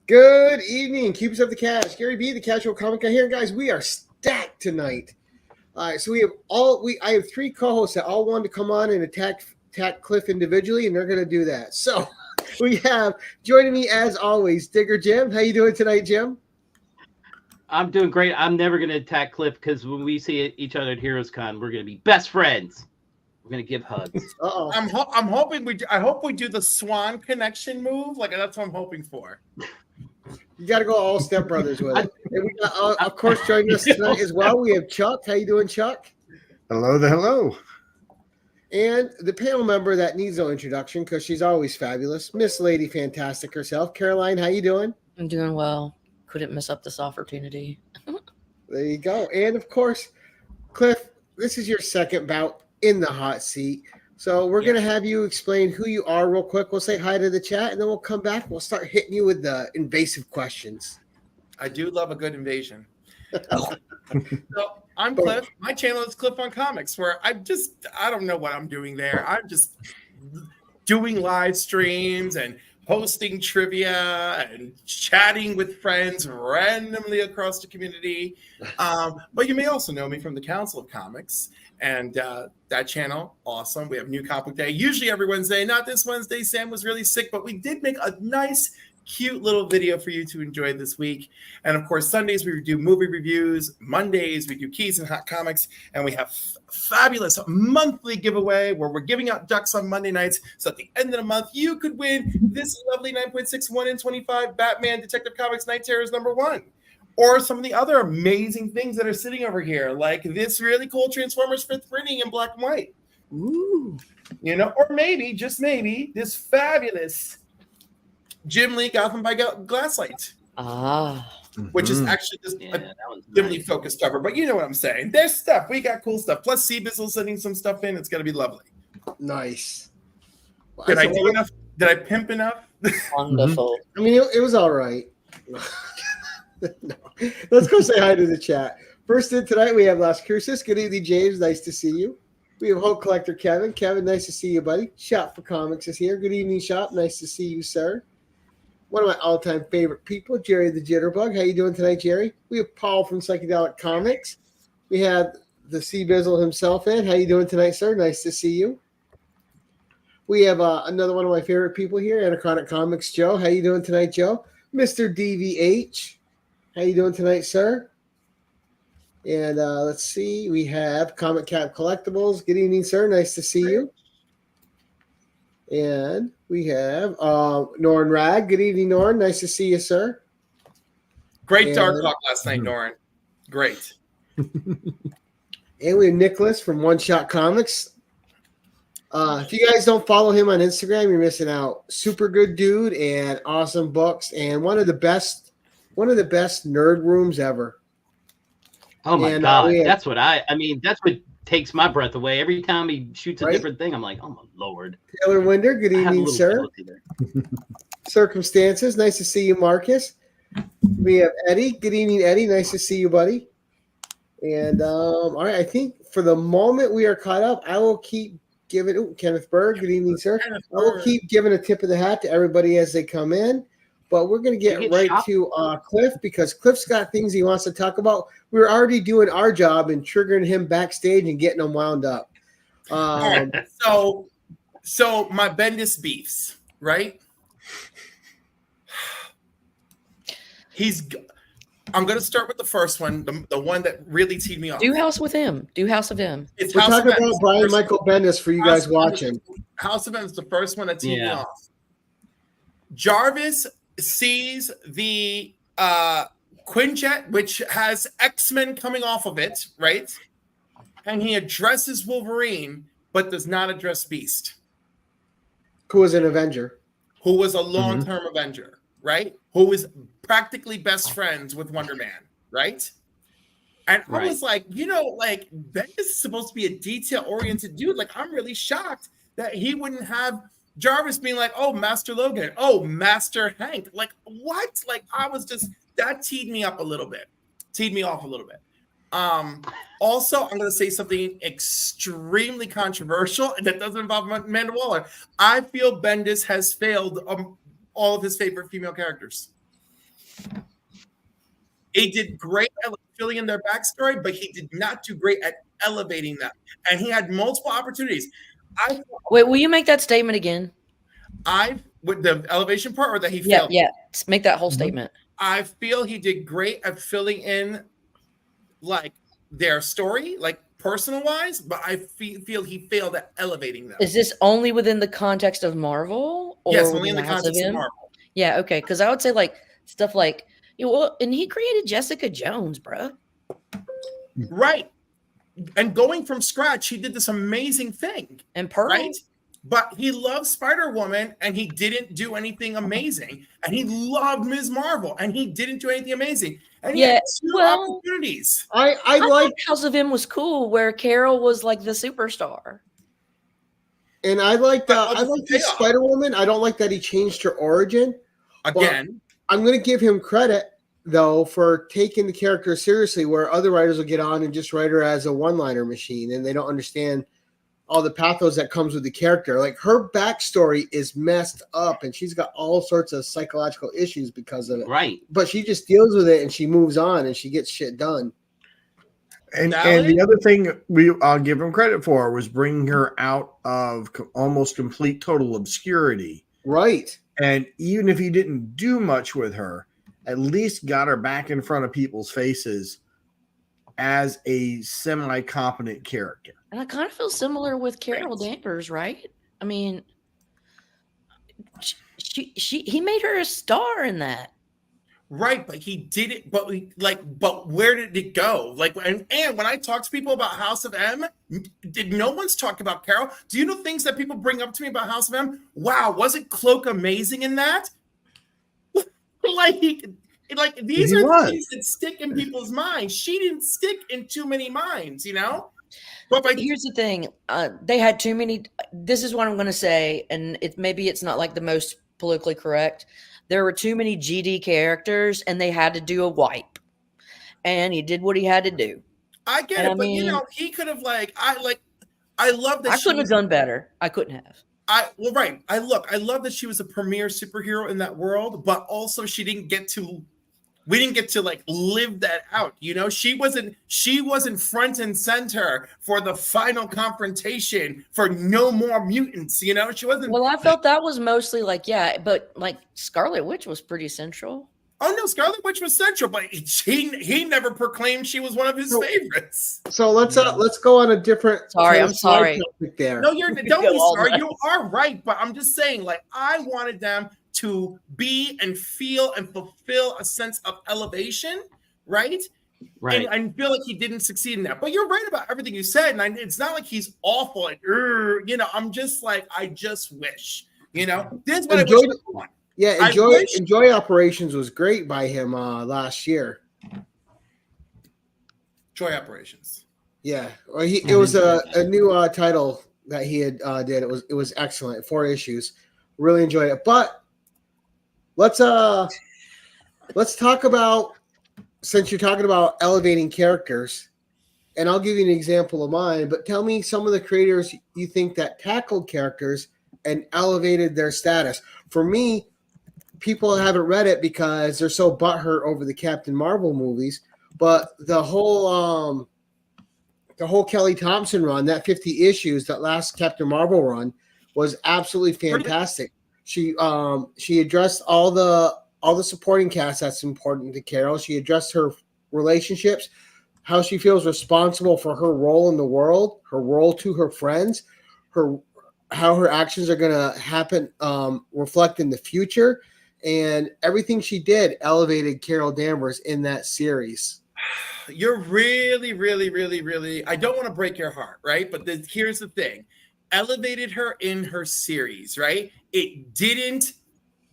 Good evening, Cubes of the Cash. Gary B, the Casual Comic Guy here, guys. We are stacked tonight. All right, so I have three co-hosts that all wanted to come on and attack Cliff individually, and they're going to do that. So we have joining me as always, Digger Jim. How you doing tonight, Jim? I'm doing great. I'm never going to attack Cliff because when we see each other at Heroes Con, we're going to be best friends. We're going to give hugs. Uh-oh. I'm hoping I hope we do the Swan connection move. Like that's what I'm hoping for. You got to go all Step Brothers with it. And we got, of course, joining us tonight as well, we have Chuck. How you doing, Chuck? Hello, hello. And the panel member that needs no introduction because she's always fabulous, Miss Lady Fantastic herself. Caroline, how you doing? I'm doing well. Couldn't miss up this opportunity. There you go. And, of course, Cliff, this is your second bout in the hot seat. So we're going to have you explain who you are real quick. We'll say hi to the chat, and then we'll come back. We'll start hitting you with the invasive questions. I do love a good invasion. So I'm Cliff. My channel is Cliff on Comics, where I don't know what I'm doing there. I'm just doing live streams and posting trivia and chatting with friends randomly across the community. But you may also know me from the Council of Comics. And that channel, awesome. We have New Comic Day, usually every Wednesday. Not this Wednesday. Sam was really sick, but we did make a nice, cute little video for you to enjoy this week. And of course, Sundays we do movie reviews. Mondays we do Keys and Hot Comics. And we have fabulous monthly giveaway where we're giving out ducks on Monday nights. So at the end of the month, you could win this lovely 9.61 in 25 Batman Detective Comics Night Terrors #1. Or some of the other amazing things that are sitting over here, like this really cool Transformers 5th printing in black and white. Ooh. You know, or maybe, just maybe, this fabulous Jim Lee Gotham by Glasslight. Which is actually just a dimly focused cover. But you know what I'm saying. There's stuff. We got cool stuff. Plus, C-Bizzle sending some stuff in. It's going to be lovely. Nice. Well, Did I do enough? Did I pimp enough? Wonderful. I mean, it was all right. No. Let's go say hi to the chat. First in tonight, we have Las Cruces. Good evening, James. Nice to see you. We have Hulk Collector Kevin. Kevin, nice to see you, buddy. Shop for Comics is here. Good evening, Shop. Nice to see you, sir. One of my all-time favorite people, Jerry the Jitterbug. How you doing tonight, Jerry? We have Paul from Psychedelic Comics. We have the C-Bizzle himself in. How you doing tonight, sir? Nice to see you. We have another one of my favorite people here, Anachronic Comics, Joe. How you doing tonight, Joe? Mr. DVH. How you doing tonight, sir? And let's see. We have Comic Cap Collectibles. Good evening, sir. Nice to see you. And we have Norn Rag. Good evening, Norn. Nice to see you, sir. Great Dark Hawk last night, Norn. Great. And we have Nicholas from One Shot Comics. If you guys don't follow him on Instagram, you're missing out. Super good dude and awesome books and one of the best nerd rooms ever. Oh my God. That's what that's what takes my breath away. Every time he shoots a different thing, I'm like, oh my Lord. Taylor Winder, good evening, sir. Circumstances, nice to see you, Marcus. We have Eddie. Good evening, Eddie. Nice to see you, buddy. And all right, I think for the moment we are caught up. I will keep giving Kenneth Berg, good evening, sir. I will keep giving a tip of the hat to everybody as they come in. But we're going to get right to Cliff because Cliff's got things he wants to talk about. We're already doing our job and triggering him backstage and getting him wound up. So my Bendis beefs, right? I'm going to start with the first one, the one that really teed me off. Do House with him. Do House of him. We're talking about Brian Michael Bendis for you guys watching. House of M is the first one that teed me off. Jarvis sees the Quinjet, which has X-Men coming off of it, right? And he addresses Wolverine, but does not address Beast. Who was an Avenger. Who was a long-term Avenger, right? Who was practically best friends with Wonder Man, right? And I was like, Bendis is supposed to be a detail-oriented dude. Like, I'm really shocked that he wouldn't have Jarvis being like, "Oh, Master Logan. Oh, Master Hank." Like, what? Like, I was just that teed me up a little bit. Teed me off a little bit. Also, I'm going to say something extremely controversial that doesn't involve Amanda Waller. I feel Bendis has failed all of his favorite female characters. He did great at filling in their backstory, but he did not do great at elevating them. And he had multiple opportunities. Wait, will you make that statement again? With the elevation part, or that he Yeah, failed? yeah. Make that whole statement. I feel he did great at filling in like their story, like personal wise, but I feel he failed at elevating them. Is this only within the context of Marvel? Or yes, only in the House context of Marvel. Yeah, okay. Because I would say like stuff like, well, and he created Jessica Jones, bro. Right. And going from scratch, he did this amazing thing. And Pearl. Right? But he loved Spider-Woman, and he didn't do anything amazing. And he loved Ms. Marvel, and he didn't do anything amazing. And he had two opportunities. I like House of M was cool, where Carol was like the superstar. And I like this Spider-Woman. I don't like that he changed her origin. Again. I'm going to give him credit, though, for taking the character seriously, where other writers will get on and just write her as a one-liner machine, and they don't understand all the pathos that comes with the character. Like, her backstory is messed up, and she's got all sorts of psychological issues because of it. Right. But she just deals with it, and she moves on, and she gets shit done. And the other thing I'll give him credit for was bringing her out of almost complete total obscurity. Right. And even if he didn't do much with her, at least got her back in front of people's faces as a semi-competent character. And I kind of feel similar with Carol Danvers, right? I mean, he made her a star in that. Right, but he did it. But where did it go? Like, and when I talk to people about House of M, no one's talked about Carol. Do you know things that people bring up to me about House of M? Wow, wasn't Cloak amazing in that? like these are things that stick in people's minds. She didn't stick in too many minds, you know. But here's the thing: they had too many. This is what I'm going to say, and maybe it's not like the most politically correct. There were too many GD characters, and they had to do a wipe. And he did what he had to do. I get it, but you know, he could have I love that. I couldn't have done better. I couldn't have. I love that she was a premier superhero in that world, but also we didn't get to like live that out. You know, she wasn't front and center for the final confrontation for No More Mutants. You know, she wasn't. Well, I felt that was mostly but like Scarlet Witch was pretty central. Oh no, Scarlet Witch was central, but he never proclaimed she was one of his favorites. So let's go on a different. Sorry, I'm sorry. There. No, don't be sorry. You are right, but I'm just saying, like, I wanted them to be and feel and fulfill a sense of elevation, right? Right. And feel like he didn't succeed in that. But you're right about everything you said, and it's not like he's awful. You know, I'm just like, I just wish, you know, this is what I wish. Yeah, Enjoy Operations was great by him last year. Joy Operations. Yeah, well, it was a new title that he had did. It was excellent. 4 issues. Really enjoyed it. But let's talk about, since you're talking about elevating characters, and I'll give you an example of mine. But tell me some of the creators you think that tackled characters and elevated their status. For me, people haven't read it because they're so butthurt over the Captain Marvel movies, but the whole Kelly Thompson run, that 50 issues, that last Captain Marvel run, was absolutely fantastic. She addressed all the supporting cast that's important to Carol. She addressed her relationships, how she feels responsible for her role in the world, her role to her friends, how her actions are going to happen, reflect in the future. And everything she did elevated Carol Danvers in that series. You're really, really, really, really, I don't want to break your heart, right? But here's the thing. Elevated her in her series, right? It didn't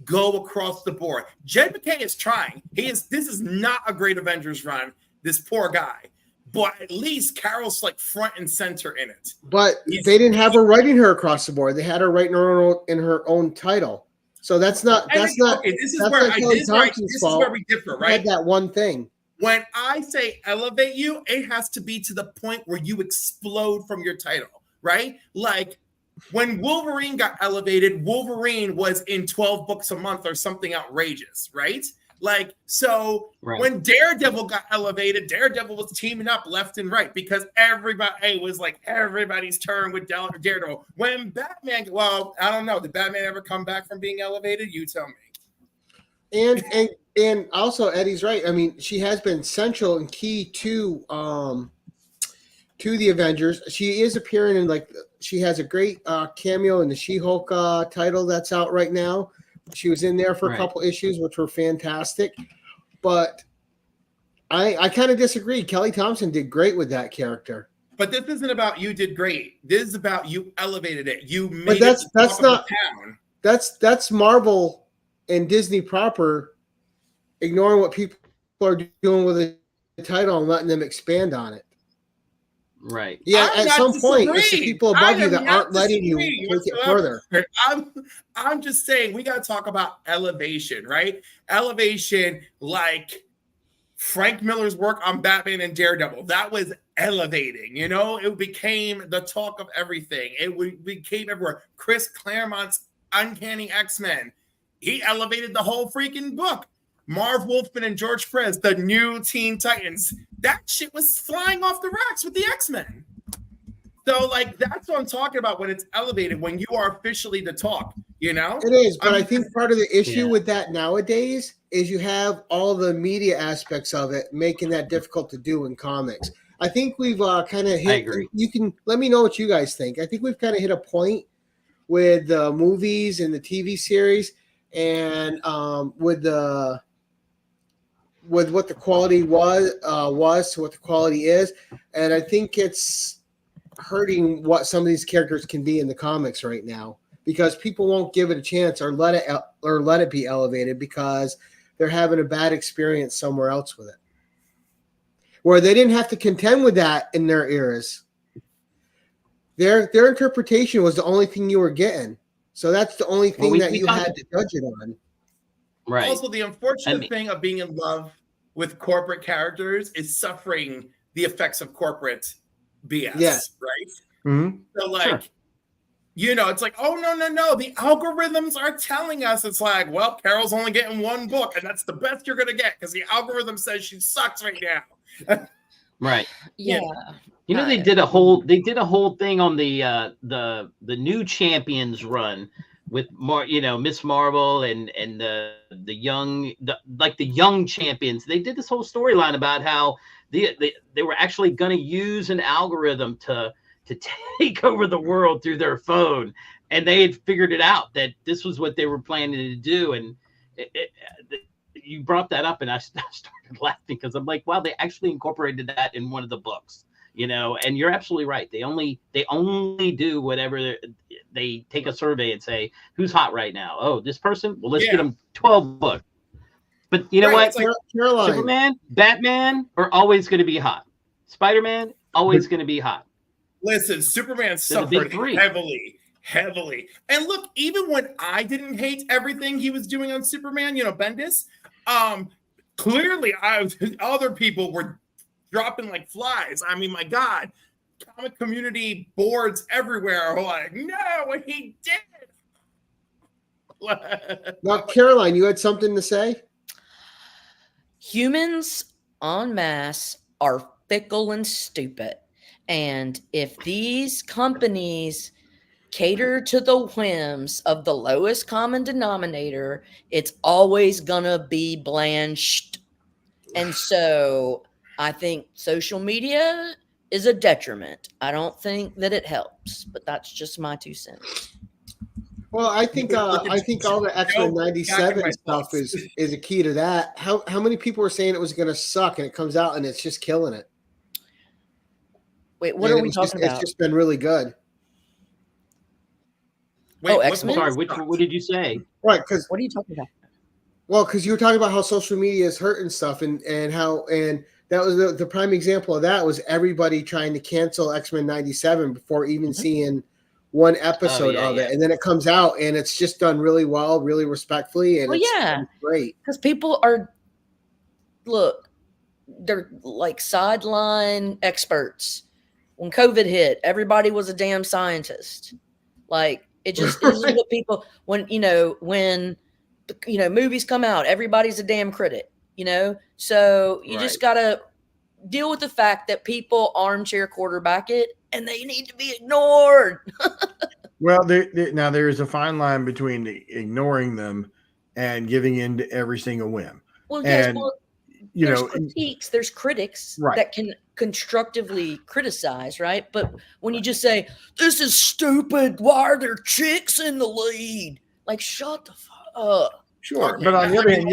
go across the board. Jed McKay is trying. This is not a great Avengers run, this poor guy. but at least Carol's like front and center in it. But they didn't have her writing her across the board. They had her writing her own title. So that's not Okay, this is where we differ, right? Had that one thing. When I say elevate you, it has to be to the point where you explode from your title, right? Like when Wolverine got elevated, Wolverine was in 12 books a month or something outrageous, right? Like, so when Daredevil got elevated, Daredevil was teaming up left and right because everybody was like everybody's turn with Daredevil. When Batman, well, I don't know, did Batman ever come back from being elevated? You tell me. And also Eddie's right. I mean, she has been central and key to the Avengers. She is appearing in she has a great cameo in the She-Hulk title that's out right now. She was in there for a couple issues, which were fantastic. But I kind of disagree. Kelly Thompson did great with that character. But this isn't about you did great. This is about you elevated it. You made that's Marvel and Disney proper ignoring what people are doing with the title and letting them expand on it. Right. Yeah, at some point, it's the people above you that aren't letting you take it further. I'm just saying we got to talk about elevation, right? Elevation, like Frank Miller's work on Batman and Daredevil. That was elevating, you know? It became the talk of everything. It became everywhere. Chris Claremont's Uncanny X-Men. He elevated the whole freaking book. Marv Wolfman and George Perez, the new Teen Titans. That shit was flying off the racks with the X-Men. So, like, that's what I'm talking about when it's elevated, when you are officially the talk, you know? It is, but I think part of the issue with that nowadays is you have all the media aspects of it making that difficult to do in comics. I think we've kind of hit. I agree. You can let me know what you guys think. I think we've kind of hit a point with the movies and the TV series and with what the quality was to what the quality is, and I think it's hurting what some of these characters can be in the comics right now because people won't give it a chance or let it be elevated because they're having a bad experience somewhere else with it, where they didn't have to contend with that in their eras. Their interpretation was the only thing you were getting, so that's the only thing that you had to judge it on. Right. Also, the unfortunate thing of being in love with corporate characters is suffering the effects of corporate BS, right? Mm-hmm. So, like, you know, it's like, oh, no. The algorithms are telling us it's like, well, Carol's only getting one book, and that's the best you're going to get because the algorithm says she sucks right now. Right. Yeah. You know, they did a whole thing on the new Champions run with Miss Marvel and the young champions. They did this whole storyline about how they were actually going to use an algorithm to take over the world through their phone, and they had figured it out that this was what they were planning to do. And you brought that up, and I started laughing because I'm like, wow, they actually incorporated that in one of the books. You know, and you're absolutely right. They only do whatever they take a survey and say, who's hot right now? Oh, this person? Well, let's get them 12 books. But you know what? Like Caroline. Superman, Batman are always going to be hot. Spider-Man, always going to be hot. Listen, Superman suffered heavily. And look, even when I didn't hate everything he was doing on Superman, Bendis, clearly other people were dropping like flies. I mean, my God, comic community boards everywhere are like, no, what he did. Now, Caroline, you had something to say? Humans en masse are fickle and stupid. And if these companies cater to the whims of the lowest common denominator, it's always gonna be blanched. And so I think social media is a detriment. I don't think that it helps, but that's just my 2 cents. Well, I think all the X-Men 97 stuff is a key to that. How many people were saying it was going to suck, and it comes out and it's just killing it? Wait, what are we talking about? It's just been really good. Wait, X-Men? Sorry, what did you say? Right, because what are you talking about? Well, because you were talking about how social media is hurting stuff, and that was the prime example of that was everybody trying to cancel X-Men 97 before even seeing one episode of it. And then it comes out and it's just done really well, really respectfully. And it's great. Because people are, they're like sideline experts. When COVID hit, everybody was a damn scientist. Like it just is what people, when movies come out, everybody's a damn critic, So you just got to deal with the fact that people armchair quarterback it and they need to be ignored. Well, now there is a fine line between ignoring them and giving in to every single whim. Well, yes, and, there's critiques, there's critics right. that can constructively criticize, right? But when you just say, this is stupid, why are there chicks in the lead? Like, shut the fuck up. Sure, but on the other hand,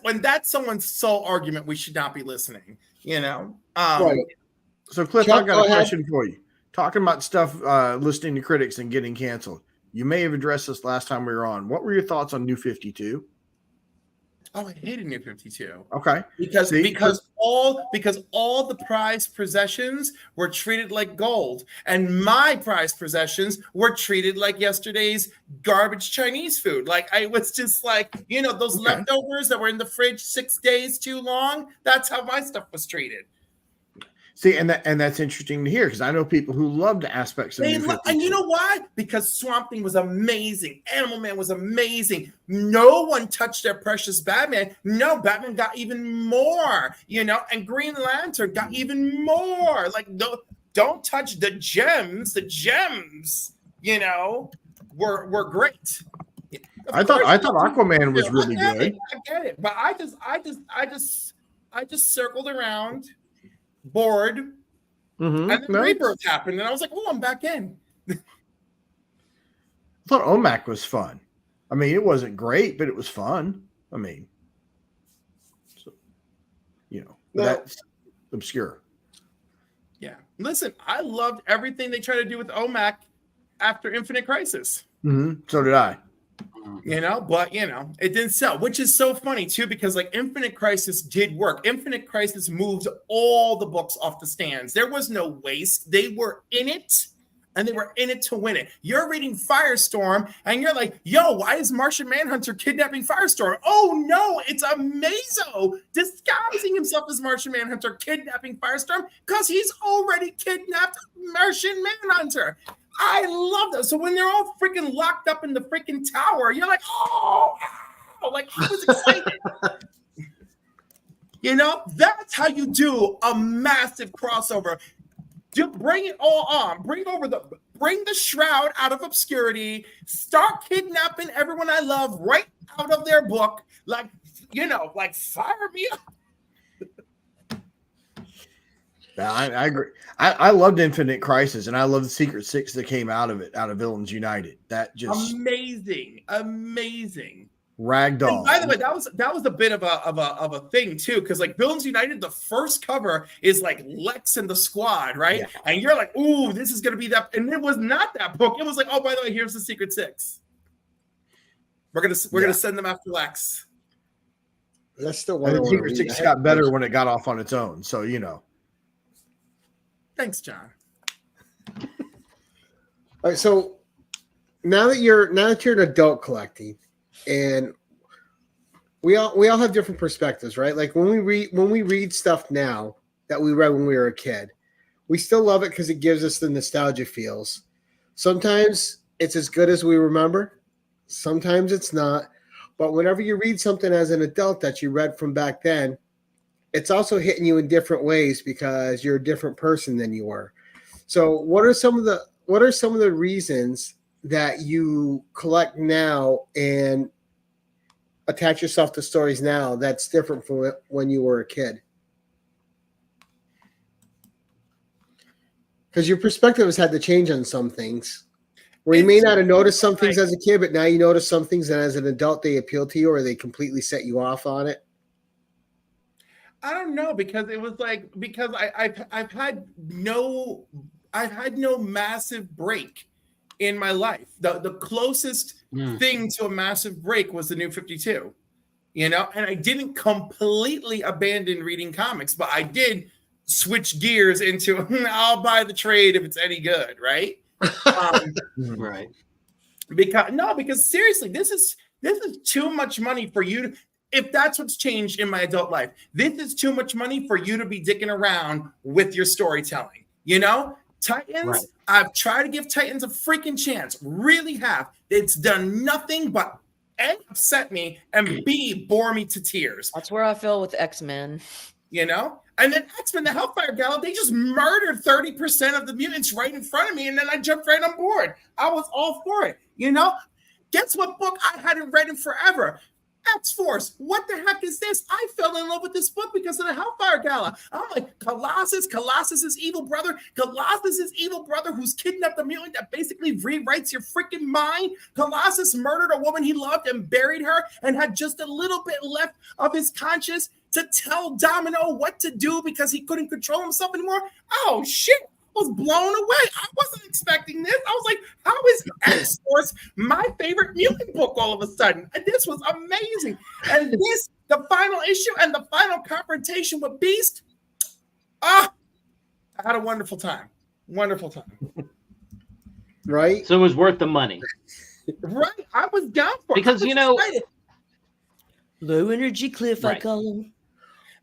when that's someone's sole argument, we should not be listening. Right. So, Cliff, I've got a question for you. Talking about stuff, listening to critics and getting canceled. You may have addressed this last time we were on. What were your thoughts on New 52? Oh, I hated New 52. Okay, because all the prized possessions were treated like gold, and my prized possessions were treated like yesterday's garbage Chinese food. Like I was just like, those leftovers that were in the fridge 6 days too long. That's how my stuff was treated. See, and that's interesting to hear because I know people who loved aspects of New 52. And you know why? Because Swamp Thing was amazing. Animal Man was amazing. No one touched their precious Batman. No, Batman got even more, and Green Lantern got even more. Like, don't touch the gems. The gems, were great. I thought Aquaman was really good. I get it, but I just circled around. Bored, and then Rebirth happened, and I was like, "Oh, I'm back in." I thought OMAC was fun. I mean, it wasn't great, but it was fun. I mean, that's obscure. Yeah, listen, I loved everything they tried to do with OMAC after Infinite Crisis. So did I. But it didn't sell, which is so funny too, because like Infinite Crisis did work. Infinite Crisis moved all the books off the stands. There was no waste. They were in it, and they were in it to win it. You're reading Firestorm, and you're like, yo, why is Martian Manhunter kidnapping Firestorm? Oh no, it's Amazo disguising himself as Martian Manhunter, kidnapping Firestorm, because he's already kidnapped Martian Manhunter. I love that. So when they're all freaking locked up in the freaking tower, you're like, oh, like I was excited. That's how you do a massive crossover. Bring it all on. Bring the Shroud out of obscurity. Start kidnapping everyone I love right out of their book. Like, fire me up. Yeah, I agree. I loved Infinite Crisis, and I love the Secret Six that came out of it, out of Villains United. That just amazing. Ragdoll. And by the way, that was a bit of a thing too, because like Villains United, the first cover is like Lex and the Squad, right? Yeah. And you're like, ooh, this is gonna be that, and it was not that book. It was like, oh, by the way, here's the Secret Six. We're gonna send them after Lex. That's still one. And the Secret Six got better when it got off on its own. So Thanks, John. All right, so now that you're an adult collecting, and we all have different perspectives, right? Like when we read stuff now that we read when we were a kid, we still love it because it gives us the nostalgia feels. Sometimes it's as good as we remember, sometimes it's not. But whenever you read something as an adult that you read from back then, it's also hitting you in different ways because you're a different person than you were. So what are some of the reasons that you collect now and attach yourself to stories now that's different from when you were a kid? Because your perspective has had to change on some things. Where you may not have noticed some things as a kid, but now you notice some things that as an adult they appeal to you or they completely set you off on it. I don't know, because it was like, because I've had no massive break in my life. The closest thing to a massive break was the New 52. you know, and I didn't completely abandon reading comics, but I did switch gears into I'll buy the trade if it's any good, right? Right. Because seriously, this is too much money for you to, if that's what's changed in my adult life. This is too much money for you to be dicking around with your storytelling. You know, Titans, Right. I've tried to give Titans a freaking chance, really have. It's done nothing but A, upset me, and B, bore me to tears. That's where I feel with X-Men. You know? And then X-Men, the Hellfire Gala, they just murdered 30% of the mutants right in front of me, and then I jumped right on board. I was all for it, you know? Guess what book I hadn't read in forever? X-Force. What the heck is this? I fell in love with this book because of the Hellfire Gala. I'm like, Colossus's evil brother, who's kidnapped a mutant that basically rewrites your freaking mind. Colossus murdered a woman he loved and buried her and had just a little bit left of his conscience to tell Domino what to do because he couldn't control himself anymore. Oh, shit. I was blown away. I wasn't expecting this. I was like, how is X-Force my favorite mutant book all of a sudden? And this was amazing. And this, the final issue and the final confrontation with Beast, I had a wonderful time. Wonderful time. Right? So it was worth the money. Right? I was down for it. Because, you know, Low energy Cliff, I Right. call him.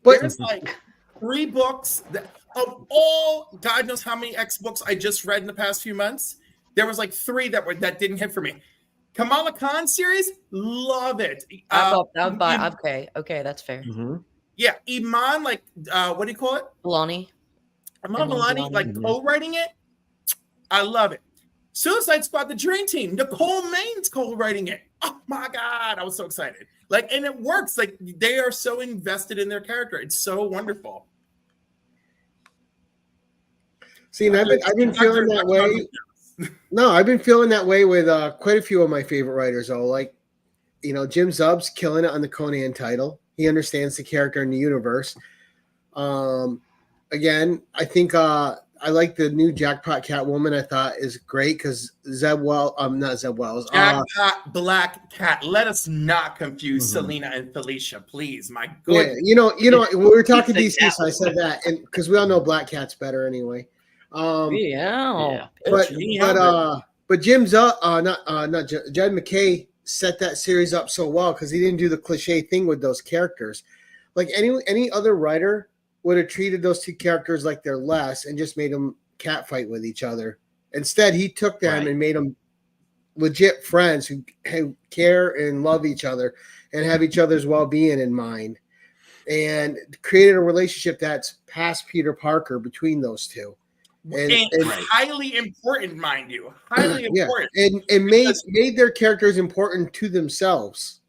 But There's like 3 books that, of all God knows how many X books I just read in the past few months, there was like 3 that didn't hit for me. Kamala Khan series, love it. Okay, that's fair. Yeah, Iman, like what do you call it? Milani. Iman Milani, like co-writing it. I love it. Suicide Squad, the Dream Team, Nicole Main's co-writing it. Oh my God, I was so excited. Like, and it works. Like, they are so invested in their character. It's so wonderful. see, and I've been feeling that way. No, I've been feeling that way with quite a few of my favorite writers, though. Like, you know, Jim Zub's killing it on the Conan title. He understands the character and the universe. Again, I think I like the new Jackpot Catwoman. I thought is great because not Zeb Wells. Jackpot Black Cat. Let us not confuse Selena and Felicia, please. My goodness. Yeah, you know, we were talking DC, so I said that, and because we all know Black Cat's better anyway. Yeah. But Jim Judd McKay set that series up so well because he didn't do the cliche thing with those characters. Like any other writer would have treated those 2 characters like they're less and just made them catfight with each other. Instead, he took them and made them legit friends who care and love each other and have each other's well-being in mind, and created a relationship that's past Peter Parker between those 2. And highly important, mind you. Highly important. And made their characters important to themselves.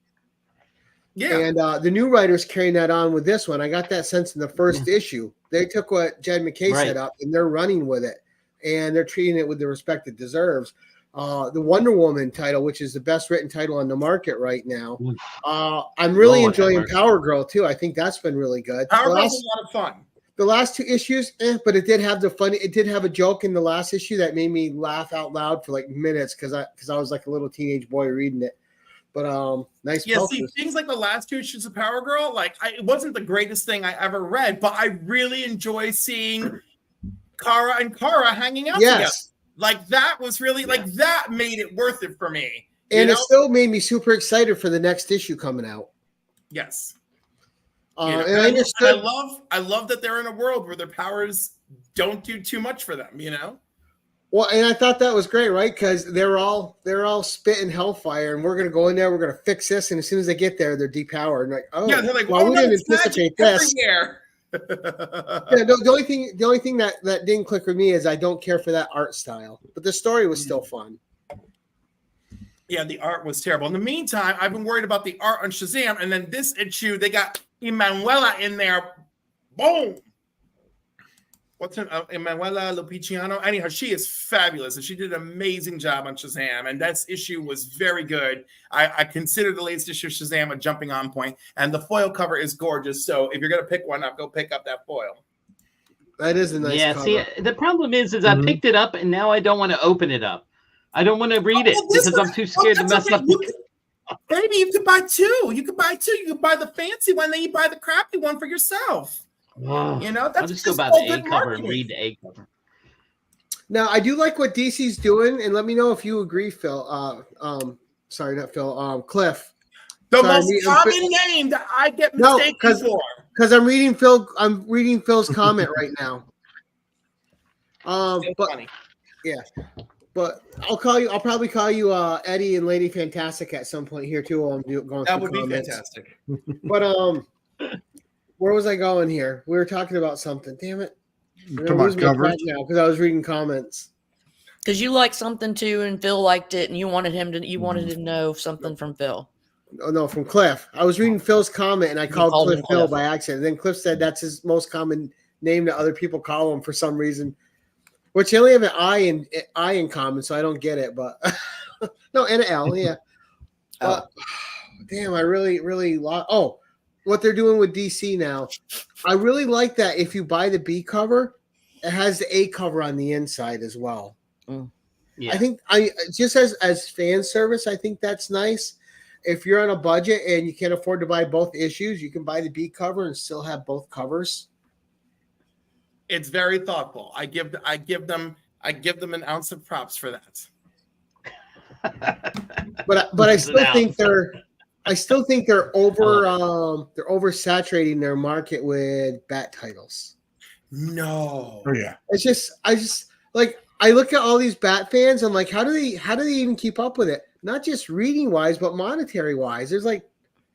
Yeah. And the new writers carrying that on with this one. I got that sense in the first issue. They took what Jed McKay set up and they're running with it. And they're treating it with the respect it deserves. The Wonder Woman title, which is the best written title on the market right now. I'm really enjoying Power Girl too. I think that's been really good. Power Girl's a lot of fun. The last 2 issues, but it did have it did have a joke in the last issue that made me laugh out loud for like minutes because I was like a little teenage boy reading it. But nice. Yeah, see, things like the last 2 issues of Power Girl, like it wasn't the greatest thing I ever read, but I really enjoy seeing Kara and Kara hanging out together. Like that was really like that made it worth it for me. And it still made me super excited for the next issue coming out. Yes. And I understood. I love that they're in a world where their powers don't do too much for them, you know? Well, and I thought that was great, right? Because they're all spitting hellfire, and we're gonna go in there, we're gonna fix this, and as soon as they get there, they're depowered. And like, they're like, well, we didn't anticipate this. The only thing that didn't click with me is I don't care for that art style, but the story was still fun. Yeah, the art was terrible. In the meantime, I've been worried about the art on Shazam, and then this issue, they got Emanuela in there. Boom. What's her Emanuela Lupiciano? Anyhow, she is fabulous, and she did an amazing job on Shazam, and that issue was very good. I consider the latest issue of Shazam a jumping on point, and the foil cover is gorgeous, so if you're going to pick one up, go pick up that foil. That is a nice cover. See, the problem is I picked it up, and now I don't want to open it up. I don't want to read it because I'm too scared to mess up. Baby, you could buy two. You could buy two. You could buy the fancy one, then you buy the crappy one for yourself. Oh, You know, I'll that's just go just buy all the A good cover and marketing. read the A cover. Now, I do like what DC's doing, and let me know if you agree, Phil. Sorry, not Phil. Cliff. The Sorry, most common name that I get No, mistaken for. Because I'm reading Phil's comment right now. So But funny. but I'll probably call you Eddie and Lady Fantastic at some point here too. While I'm going That through would be comments. fantastic. But where was I going here? We were talking about something. Damn it! I'm Talking about covers. now because I was reading comments. Because you liked something too, and Phil liked it, and you wanted to know something from Phil. Oh no, from Cliff. I was reading Phil's comment and I called called Cliff him Phil Cliff. by accident. Then Cliff said that's his most common name that other people call him for some reason. Which they only have an I in common, so I don't get it. But no, and an L, yeah. But damn, I really lost. Oh, what they're doing with DC now, I really like that. If you buy the B cover, it has the A cover on the inside as well. Yeah. I think just as fan service, I think that's nice. If you're on a budget and you can't afford to buy both issues, you can buy the B cover and still have both covers. It's very thoughtful. I give them an ounce of props for that. But I still think they're oversaturating their market with bat titles. No. Oh yeah. I just like I look at all these bat fans. I'm like, how do they even keep up with it? Not just reading wise, but monetary wise. There's like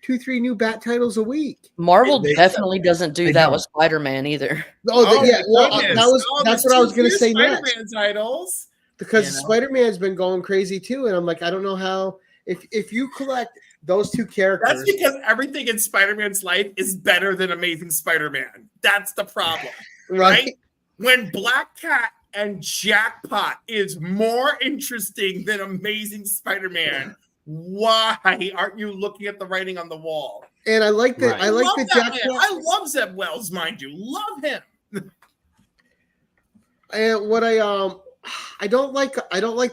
2-3 new bat titles a week. Marvel definitely doesn't do they that don't. with Spider-Man either. Yeah. Well, goodness. that's what I was going to say next. Spider-Man titles. Because Spider-Man's been going crazy too, and I'm like, I don't know how. If you collect those two characters, That's because everything in Spider-Man's life is better than Amazing Spider-Man. That's the problem, right? When Black Cat and Jackpot is more interesting than Amazing Spider-Man, why aren't you looking at the writing on the wall? And I like that. Right. I like the that Jackpot. man. I love Zeb Wells, mind you. Love him. And what I don't like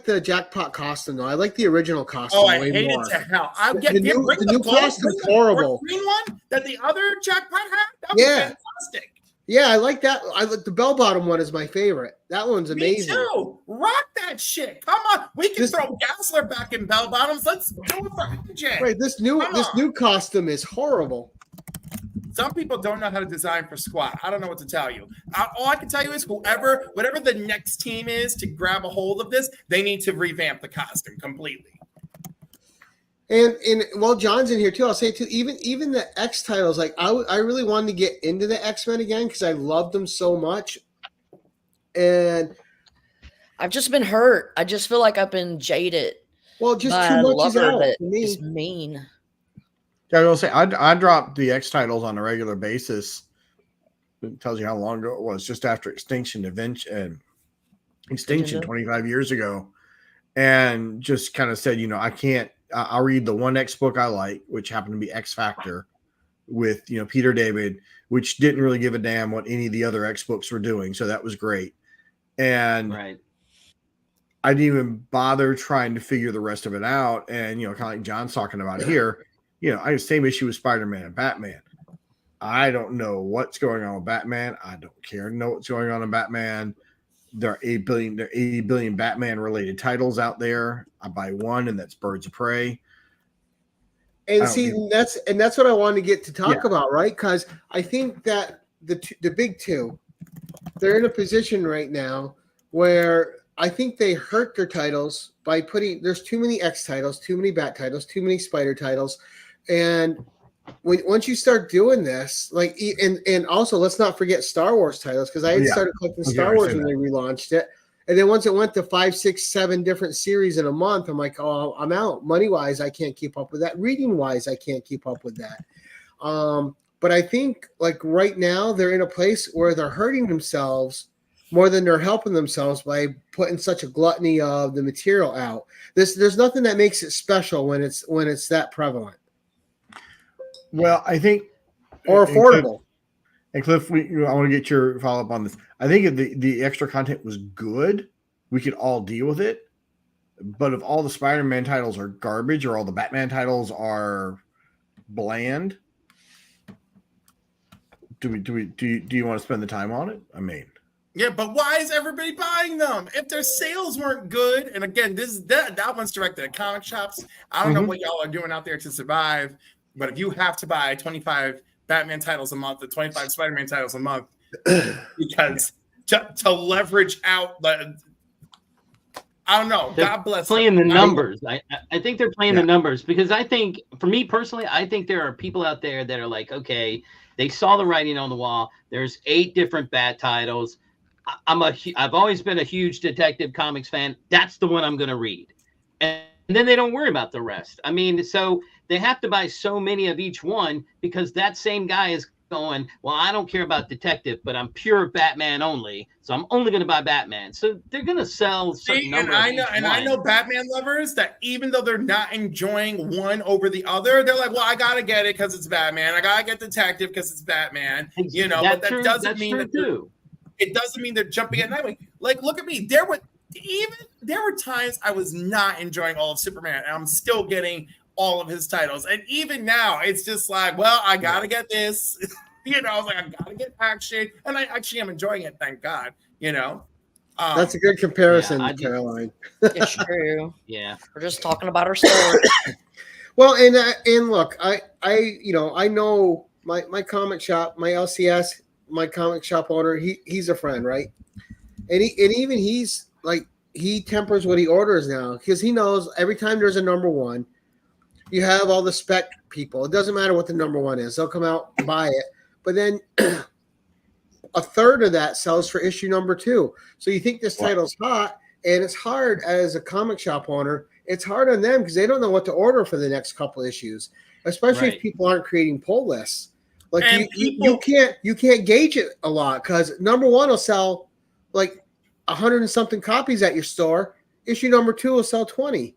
the Jackpot costume though. I like the original costume. Oh, I way hate more. it to hell. I'll The get new bring the gold, costume's bring the horrible. green one that the other Jackpot had. That was fantastic. Yeah, I like that. I like the bell bottom one is my favorite. That one's amazing. Me too. Rock that shit. Come on. We can throw Gassler back in bell bottoms. Let's do it for MJ. Right, this new costume is horrible. Some people don't know how to design for squat. I don't know what to tell you. All I can tell you is whatever the next team is to grab a hold of this, they need to revamp the costume completely. And while John's in here too, I'll say too, even the X titles, like I really wanted to get into the X-Men again because I loved them so much. And I've just been hurt. I just feel like I've been jaded. Well, just too much is out for me. It's mean. Yeah, I will say I dropped the X titles on a regular basis. It tells you how long ago it was, just after Extinction 25 years ago, and just kind of said, I can't. I'll read the one X book I like, which happened to be X Factor, with Peter David, which didn't really give a damn what any of the other X books were doing, so that was great. And I didn't even bother trying to figure the rest of it out. And kind of like John's talking about it here. I have the same issue with Spider-Man and Batman. I don't know what's going on with Batman. I don't care to know what's going on in Batman. There are 80 billion Batman-related titles out there. I buy one, and that's Birds of Prey. And see, that's what I wanted to get to talk about, right? Because I think that the big two, they're in a position right now where I think they hurt their titles by there's too many X titles, too many Bat titles, too many Spider titles. And once you start doing this, like, and also let's not forget Star Wars titles, because I had started collecting Star Wars when they relaunched it. And then once it went to 5, 6, 7 different series in a month, I'm like, oh, I'm out. Money wise, I can't keep up with that. Reading wise, I can't keep up with that. But I think like right now they're in a place where they're hurting themselves more than they're helping themselves by putting such a gluttony of the material out. There's nothing that makes it special when it's that prevalent. Well, I think, or affordable. And Cliff, I want to get your follow up on this. I think if the extra content was good, we could all deal with it. But if all the Spider-Man titles are garbage or all the Batman titles are bland, do you want to spend the time on it? I mean, yeah, but why is everybody buying them? If their sales weren't good, and again, that one's directed at comic shops. I don't know what y'all are doing out there to survive, but if you have to buy 25 Batman titles a month or 25 Spider-Man titles a month, because to leverage out the, I don't know. They're God bless. playing the numbers. I think they're playing the numbers because I think, for me personally, I think there are people out there that are like, okay, they saw the writing on the wall. There's 8 different Bat titles. I've always been a huge Detective Comics fan. That's the one I'm going to read, and then they don't worry about the rest. I mean, so they have to buy so many of each one because that same guy is going, well, I don't care about Detective, but I'm pure Batman only, so I'm only going to buy Batman. So they're going to sell a certain number. I know Batman lovers that even though they're not enjoying one over the other, they're like, well, I got to get it because it's Batman. I got to get Detective because it's Batman. You know, but that doesn't mean that it doesn't mean they're jumping at Nightwing. Like, look at me. There were times I was not enjoying all of Superman, and I'm still getting all of his titles. And even now, it's just like, well, I gotta get this. You know, I was like, I gotta get action, and I actually am enjoying it. Thank God. You know, that's a good comparison, Caroline. It's true. Yeah, we're just talking about our story. Well, and look, I know my comic shop, my LCS. My comic shop owner, he's a friend, right? And even he's like, he tempers what he orders now because he knows every time there's a number one, you have all the spec people. It doesn't matter what the number one is; they'll come out and buy it. But then a third of that sells for issue number 2. So you think this title's hot, and it's hard as a comic shop owner. It's hard on them because they don't know what to order for the next couple issues, especially if people aren't creating pull lists. Like you can't gauge it a lot because number 1 will sell like 100 and something copies at your store. Issue number 2 will sell 20.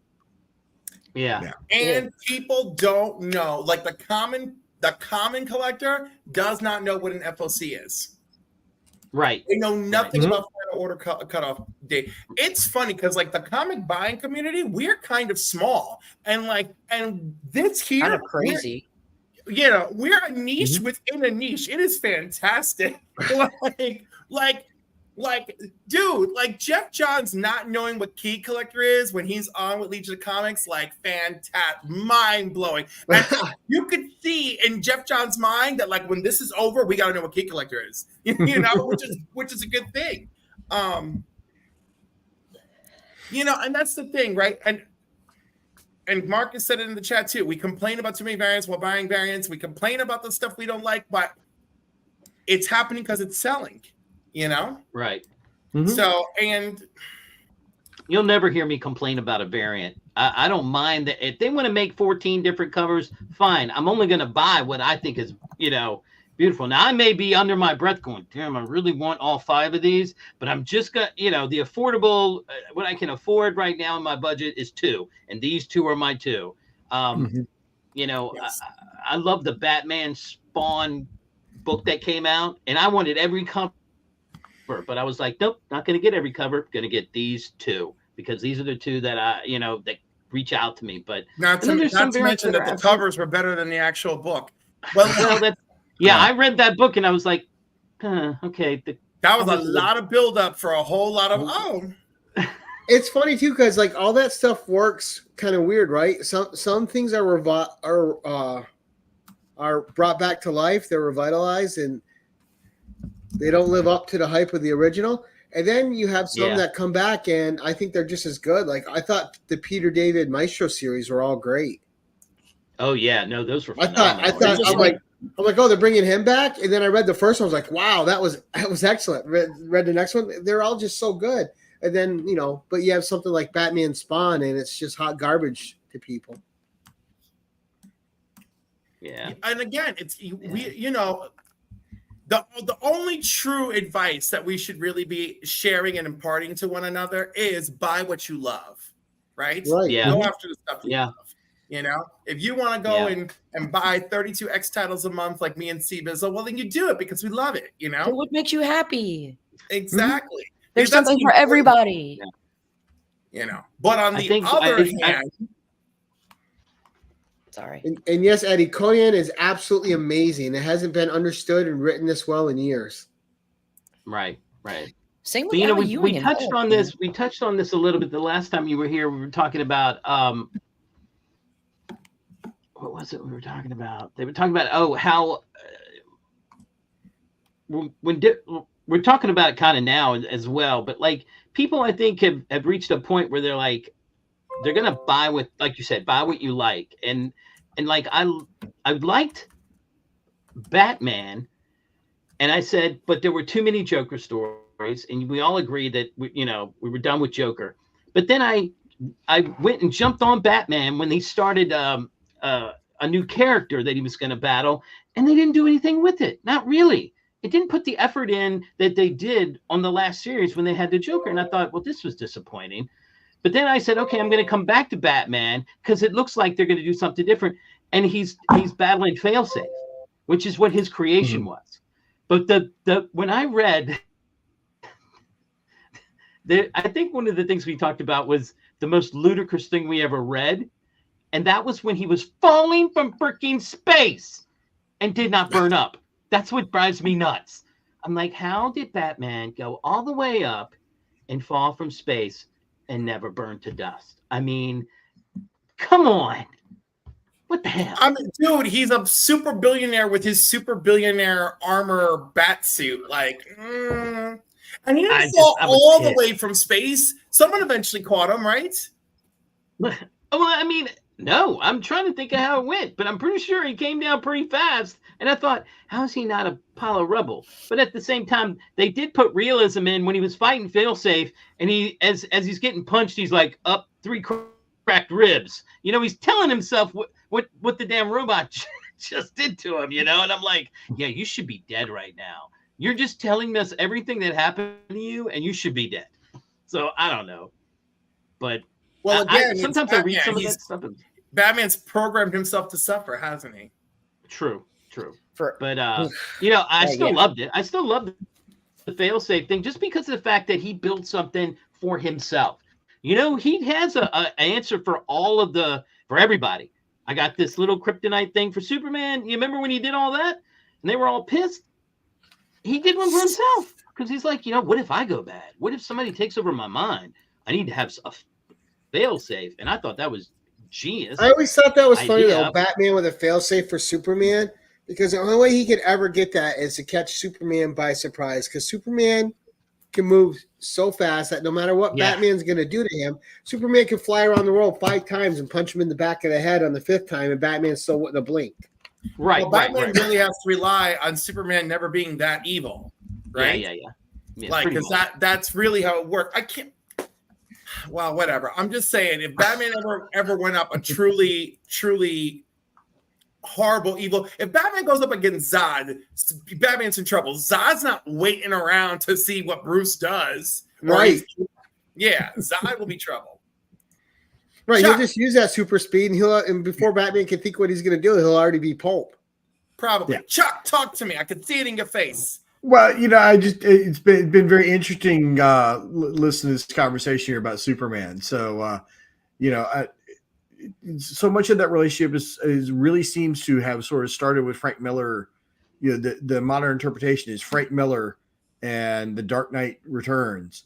Yeah. And people don't know. Like the common collector does not know what an FOC is. Right. They know nothing about final order cutoff date. It's funny because like the comic buying community, we're kind of small. And this here kind of crazy. You know, we're a niche within a niche. It is fantastic. Dude, like Jeff Johns not knowing what Key Collector is when he's on with Legion of Comics, like fantastic, mind blowing. You could see in Jeff Johns' mind that like when this is over, we got to know what Key Collector is. You know, which is a good thing. You know, and that's the thing, right? And Marcus said it in the chat too. We complain about too many variants while buying variants. We complain about the stuff we don't like, but it's happening because it's selling, you know? Right. So, and you'll never hear me complain about a variant. I don't mind that. If they want to make 14 different covers, fine. I'm only going to buy what I think is, you know, beautiful. Now, I may be under my breath going, damn, I really want all 5 of these, but I'm just going to, you know, the affordable, what I can afford right now in my budget is 2, and these 2 are my 2. You know, yes. I love the Batman Spawn book that came out, and I wanted every cover, but I was like, nope, not going to get every cover. Going to get these 2 because these are the 2 that that reach out to me. But not to mention that the covers were better than the actual book. Well, that's. Yeah, I read that book and I was like, okay. That was a lot of buildup for a whole lot of It's funny too because like all that stuff works kind of weird, right? Some things are brought back to life, they're revitalized, and they don't live up to the hype of the original. And then you have some that come back, and I think they're just as good. Like I thought the Peter David Maestro series were all great. Oh yeah, no, those were phenomenal. I thought I'm like, oh, they're bringing him back, and then I read the first one. I was like, wow, that was excellent. Read the next one, they're all just so good. And then but you have something like Batman Spawn, and it's just hot garbage to people. Yeah, and again, the only true advice that we should really be sharing and imparting to one another is buy what you love, right? Right. Yeah. Go after the stuff you love. You know, if you want to go and buy 32 X titles a month like me and C-Bizzle, well, then you do it because we love it, you know? It would make you happy. Exactly. There's something for everybody. But on the other hand, Sorry. And yes, Eddie, Conan is absolutely amazing. It hasn't been understood and written this well in years. Right. Same But, with Al we Ewing and touched Hulk, on man. this. We touched on this a little bit the last time you were here. We were talking about what was it we were talking about? They were talking about how we're talking about it kind of now as well. But like people, I think have reached a point where they're like they're gonna buy what, like you said, buy what you like, and like I liked Batman, and I said, but there were too many Joker stories, and we all agreed that we were done with Joker. But then I went and jumped on Batman when they started a new character that he was going to battle, and they didn't do anything with it. Not really. It didn't put the effort in that they did on the last series when they had the Joker, and I thought, well, this was disappointing. But then I said, okay, I'm going to come back to Batman because it looks like they're going to do something different, and he's battling Failsafe, which is what his creation was. But the when I read, I think one of the things we talked about was the most ludicrous thing we ever read, and that was when he was falling from freaking space and did not burn up. That's what drives me nuts. I'm like, how did Batman go all the way up and fall from space and never burn to dust? I mean, come on. What the hell? I mean, dude, he's a super billionaire with his super billionaire armor bat suit. Like, and he didn't fall all the way from space. Someone eventually caught him, right? Well, I mean, no, I'm trying to think of how it went, but I'm pretty sure he came down pretty fast. And I thought, how is he not a pile of rubble? But at the same time, they did put realism in when he was fighting Failsafe, and he, as he's getting punched, he's like, up 3 cracked ribs. He's telling himself what the damn robot just did to him, And I'm like, yeah, you should be dead right now. You're just telling us everything that happened to you, and you should be dead. So I don't know, but well, again, sometimes I read some of that stuff. Batman's programmed himself to suffer, hasn't he? True. But I still loved it. I still loved the failsafe thing just because of the fact that he built something for himself. He has an answer for for everybody. I got this little kryptonite thing for Superman. You remember when he did all that and they were all pissed? He did one for himself because he's like, what if I go bad? What if somebody takes over my mind? I need to have a failsafe. And I thought that was genius. I always thought that was funny though, Batman with a failsafe for Superman, because the only way he could ever get that is to catch Superman by surprise, because Superman can move so fast that no matter what Batman's going to do to him, Superman can fly around the world 5 times and punch him in the back of the head on the 5th time, and Batman still wouldn't have blinked. Right. Well, Batman really has to rely on Superman never being that evil, right? Yeah, like, because that's really how it works. I can't. Well, whatever. I'm just saying, if Batman ever went up a truly horrible evil, if Batman goes up against Zod, Batman's in trouble. Zod's not waiting around to see what Bruce does. Right. Yeah, Zod will be trouble. Right. Chuck, he'll just use that super speed, and before Batman can think what he's going to do, he'll already be pulp. Probably. Yeah. Chuck, talk to me. I can see it in your face. Well, it's been very interesting listening to this conversation here about Superman. So, so much of that relationship is really seems to have sort of started with Frank Miller. The modern interpretation is Frank Miller and The Dark Knight Returns,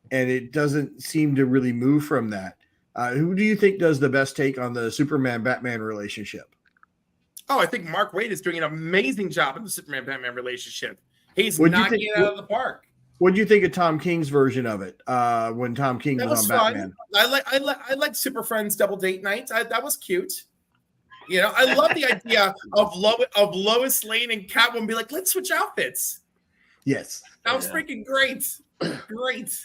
and it doesn't seem to really move from that. Who do you think does the best take on the Superman-Batman relationship? Oh, I think Mark Waid is doing an amazing job in the Superman-Batman relationship. He's knocking it out of the park. What do you think of Tom King's version of it when Tom King was on Batman? I like Super Friends double date nights. That was cute. I love the idea of Lois Lane and Catwoman be like, let's switch outfits. Yes, that was freaking great. Great.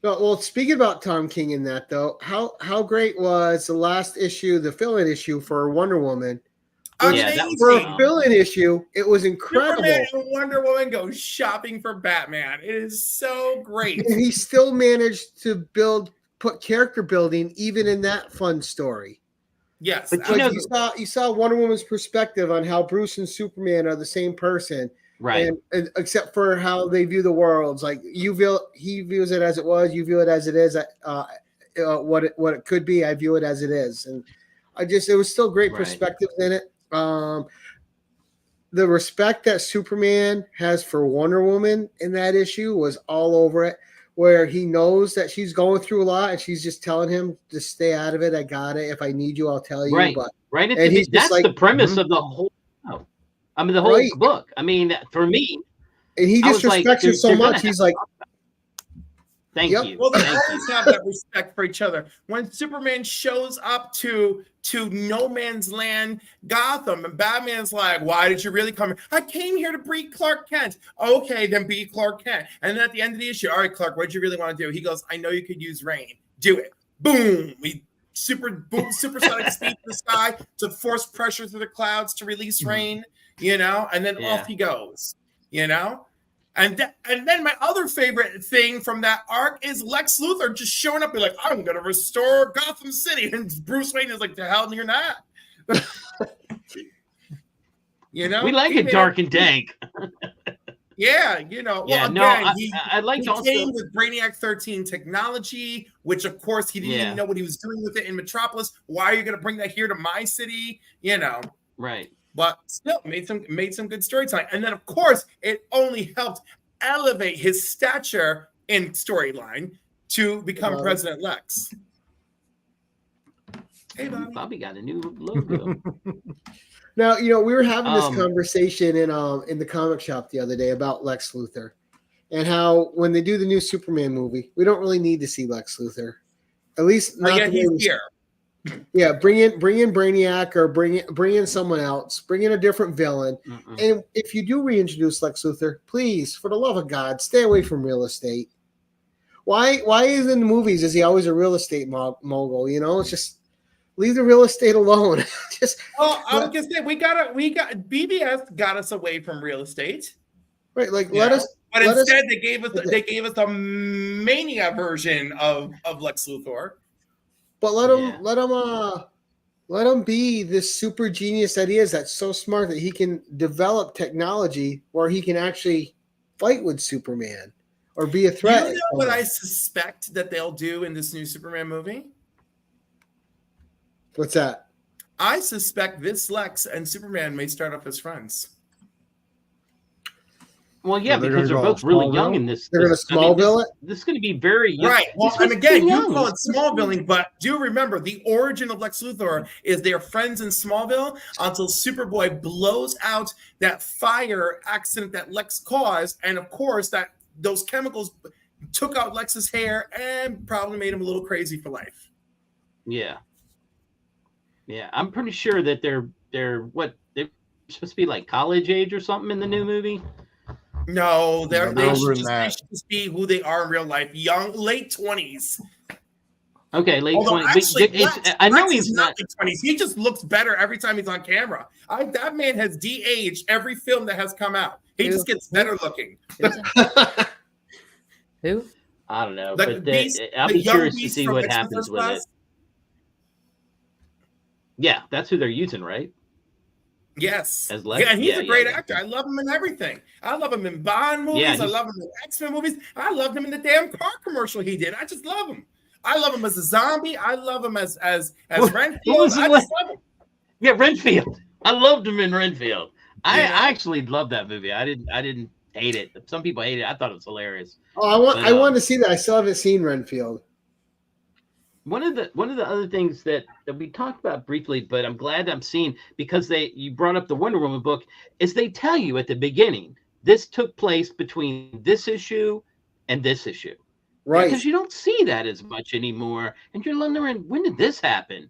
Well, speaking about Tom King in that though, how great was the last issue, the fill-in issue for Wonder Woman? For a fill-in issue, it was incredible. Superman and Wonder Woman go shopping for Batman. It is so great. And he still managed to put character building even in that fun story. Yes, but you saw Wonder Woman's perspective on how Bruce and Superman are the same person, right? And except for how they view the worlds. Like he views it as it was, you view it as it is. what it could be. I view it as it is, and it was still great perspectives in it. The respect that Superman has for Wonder Woman in that issue was all over it, where he knows that she's going through a lot and she's just telling him to stay out of it. I got it. If I need you, I'll tell you. Right. But Right. that's the premise of the whole show. I mean, the whole book. I mean, for me. And he just respects her so much. He's like, thank you. Well, they always have that respect for each other. When Superman shows up to no man's land, Gotham, and Batman's like, why did you really come here? I came here to beat Clark Kent. Okay, then be Clark Kent. And then at the end of the issue, all right, Clark, what did you really want to do? He goes, I know you could use rain. Do it. Boom. Supersonic speed to the sky to force pressure through the clouds to release rain, and then off he goes, And then my other favorite thing from that arc is Lex Luthor just showing up and like, I'm going to restore Gotham City. And Bruce Wayne is like, the hell you're not. We like it dark and dank. Yeah, well, again, I like he also came with Brainiac 13 technology, which of course he didn't even know what he was doing with it in Metropolis. Why are you going to bring that here to my city? Right. But still made some good storytelling. And then, of course, it only helped elevate his stature in storyline to become President Lex. Hey, Bobby got a new logo. Now, we were having this conversation in the comic shop the other day about Lex Luthor and how when they do the new Superman movie, we don't really need to see Lex Luthor. At least not he's here. Yeah, bring in Brainiac or bring in someone else. Bring in a different villain. And if you do reintroduce Lex Luthor, please, for the love of God, stay away from real estate. Why is in the movies is he always a real estate mogul? It's just leave the real estate alone. I was gonna say we got BBS got us away from real estate. Right, let us. But instead, they gave us a mania version of Lex Luthor. But let him be this super genius that he is. That's so smart that he can develop technology where he can actually fight with Superman or be a threat. You know what I suspect that they'll do in this new Superman movie? What's that? I suspect this Lex and Superman may start off as friends. Well, yeah, because they're both really young in this. They're going to Smallville it? This is going to be very young. Right. Well, and again, you call it Smallvilling, but do remember the origin of Lex Luthor is they're friends in Smallville until Superboy blows out that fire accident that Lex caused. And of course, that those chemicals took out Lex's hair and probably made him a little crazy for life. Yeah. Yeah. I'm pretty sure that they're supposed to be like college age or something in the new movie. No, they should just be who they are in real life. Young, late 20s. Okay, late 20s. I know he's not late 20s. He just looks better every time he's on camera. That man has de-aged every film that has come out. He just gets better looking. Who? I don't know, but I'll be curious to see what happens with it. Yeah, that's who they're using, right? Yes. Yeah, and he's a great actor. I love him in everything. I love him in Bond movies. I love him in X-Men movies. I loved him in the damn car commercial he did. I just love him. I love him as a zombie. I love him as Renfield. I just love him. Yeah, Renfield. I loved him in Renfield. I actually loved that movie. I didn't hate it. Some people hate it. I thought it was hilarious. Oh, I want to see that. I still haven't seen Renfield. One of the other things that we talked about briefly, but I'm glad I'm seeing because you brought up the Wonder Woman book, is they tell you at the beginning this took place between this issue and this issue, right? Because you don't see that as much anymore, and you're wondering when did this happen,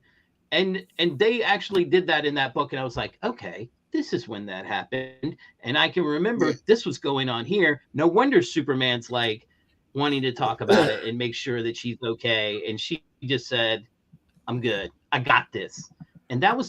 and they actually did that in that book, and I was like, okay, this is when that happened, and I can remember this was going on here. No wonder Superman's like wanting to talk about it and make sure that she's okay, and she just said, I'm good. I got this. And that was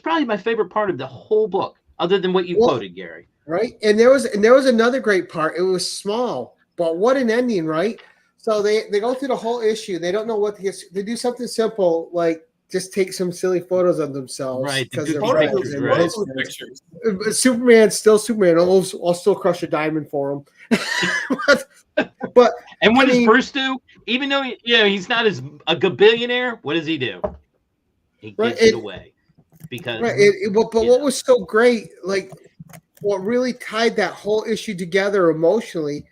probably my favorite part of the whole book, other than what you quoted, Gary. Right. And there was another great part. It was small, but what an ending, right? So they go through the whole issue. They don't know what to get. They do something simple, like just take some silly photos of themselves. Right. Because pictures. Superman's still Superman. I'll still crush a diamond for him. But And what I does mean- Bruce do? Even though he's not a billionaire, what does he do? He gives it away because right. What was so great, like what really tied that whole issue together emotionally,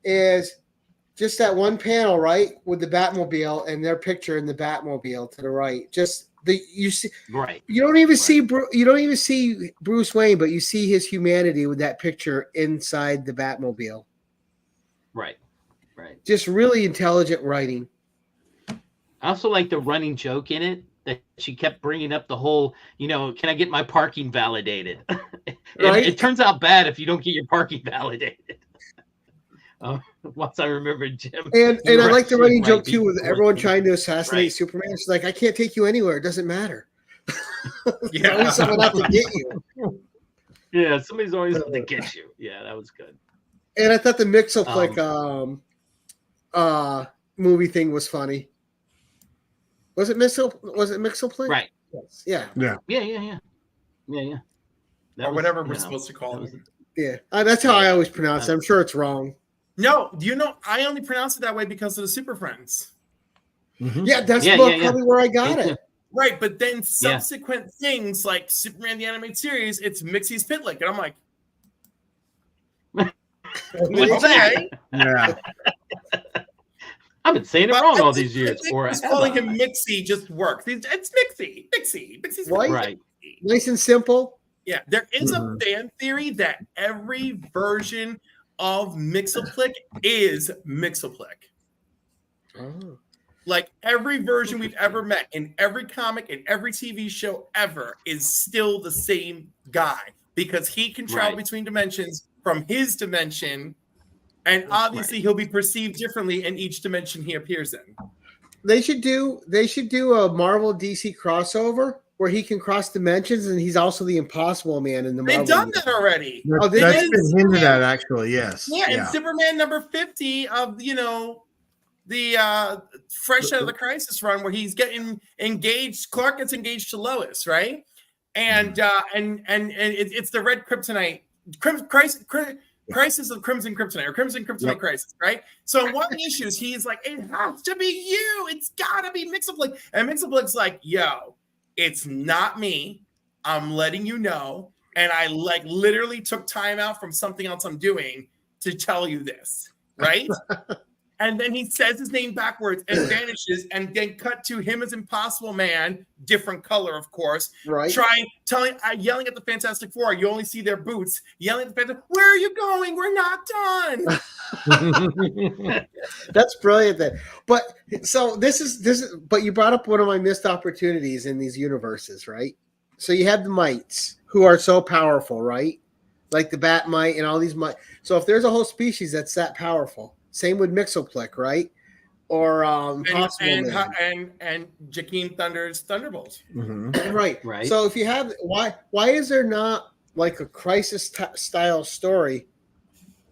is just that one panel, right, with the Batmobile and their picture in the Batmobile to the right. Just you see, right. you don't even see Bruce Wayne, but you see his humanity with that picture inside the Batmobile. Right. Right. Just really intelligent writing. I also like the running joke in it that she kept bringing up the whole, can I get my parking validated? Right. It turns out bad if you don't get your parking validated. Once I remember, Jim. And I like the running joke too, with before- everyone trying to assassinate Right. Superman. She's like, I can't take you anywhere. It doesn't matter. There's Yeah. always someone out to get you. Yeah, somebody's always out to get you. Yeah, that was good. And I thought the Mixoplex movie thing was funny. Was it Mixoplex? Right. Yes. Yeah. Yeah. That Or was, whatever we're you know, supposed to call that was- it. Yeah. That's how I always pronounce it. I'm sure it's wrong. No, do you know? I only pronounce it that way because of the Super Friends. Mhm. Yeah, that's Yeah, probably where I got Me it. too. Right, but then subsequent things like Superman the Animated Series, it's Mixie's Pitlick, and I'm like, What's that? okay. Yeah. I've been saying it But wrong I all think- these years. I think Or just calling him Mixie just works. It's Mixie. Mixie's Right. Right. Nice and simple. Yeah, there is a Mhm. fan theory that every version of Mixoplex is Mixoplex. Oh. Like every version we've ever met in every comic, in every TV show ever is still the same guy because he can travel Right. between dimensions from his dimension, and obviously he'll be perceived differently in each dimension he appears in. They should do a Marvel DC crossover where he can cross dimensions, and he's also the Impossible Man in the Marvel. They've done universe. that already. Oh, they That's did? been hinted at, actually. Yes. Yeah, and Superman number 50 of the fresh out of the Crisis run where he's getting engaged. Clark gets engaged to Lois, right? And it's the red kryptonite crisis of Crimson Kryptonite or Crimson Kryptonite Yep. Crisis, right? So in one of the issues, he's like, it has to be you. It's gotta be Mixoplex. And Mixoplex like, yo, it's not me. I'm letting you know. And I literally took time out from something else I'm doing to tell you this, right? And then he says his name backwards and vanishes, and then cut to him as Impossible Man, different color, of course. Right. Yelling at the Fantastic Four. You only see their boots. Yelling at the Fantastic. Where are you going? We're not done. That's brilliant. Then, but so this is. But you brought up one of my missed opportunities in these universes, right? So you have the mites who are so powerful, right? Like the bat mite and all these mites. So if there's a whole species that's that powerful, same with Mixoplex, right? Or Impossible Man. and Jakeem Thunder's Thunderbolt. Mhm. Right. Right. So if you have why is there not like a crisis style story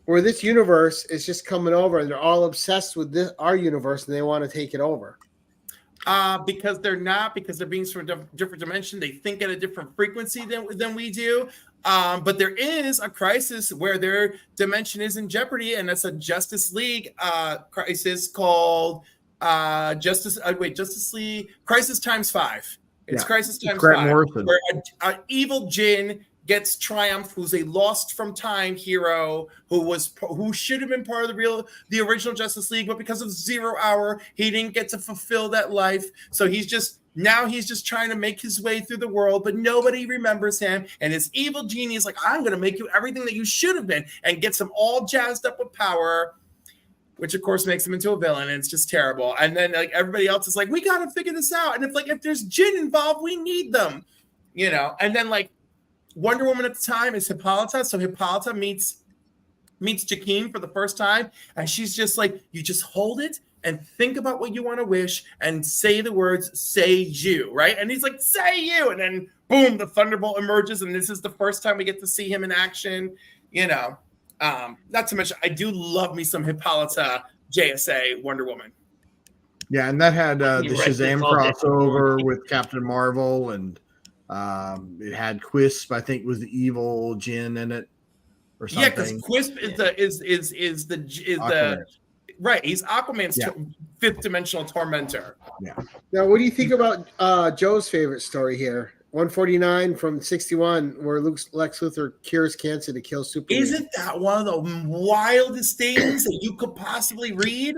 where this universe is just coming over and they're all obsessed with our universe and they want to take it over? Because they're being from a different dimension. They think at a different frequency than we do. But there is a crisis where their dimension is in jeopardy, and it's a Justice League crisis called Justice League Crisis times 5. It's Yeah. Crisis times Grant 5, Morrison. where an evil Jinn gets Triumph, who's a lost from time hero who should have been part of the original Justice League, but because of 0 Hour, he didn't get to fulfill that life. So he's just trying to make his way through the world, but nobody remembers him. And his evil genie is like, I'm going to make you everything that you should have been, and gets him all jazzed up with power, which of course makes him into a villain. And it's just terrible. And then everybody else is like, we got to figure this out. And if there's Jinn involved, we need them, And then Wonder Woman at the time is Hippolyta. So Hippolyta meets Jakeem for the first time. And she's just like, you just hold it and think about what you want to wish and say the words, say you, right? And he's like, say you. And then boom, the Thunderbolt emerges. And this is the first time we get to see him in action, Not to mention, I do love me some Hippolyta JSA Wonder Woman. Yeah, and that had the You're right, Shazam it's all crossover with Captain Marvel, and it had Quisp, I think, was the evil Jinn in it. or Yeah, something. because Quisp is the right. He's Aquaman's fifth dimensional tormentor. Yeah. Now, what do you think about Joe's favorite story here? 149 from 61, where Lex Luthor cures cancer to kill Superman. Isn't that one of the wildest things that you could possibly read?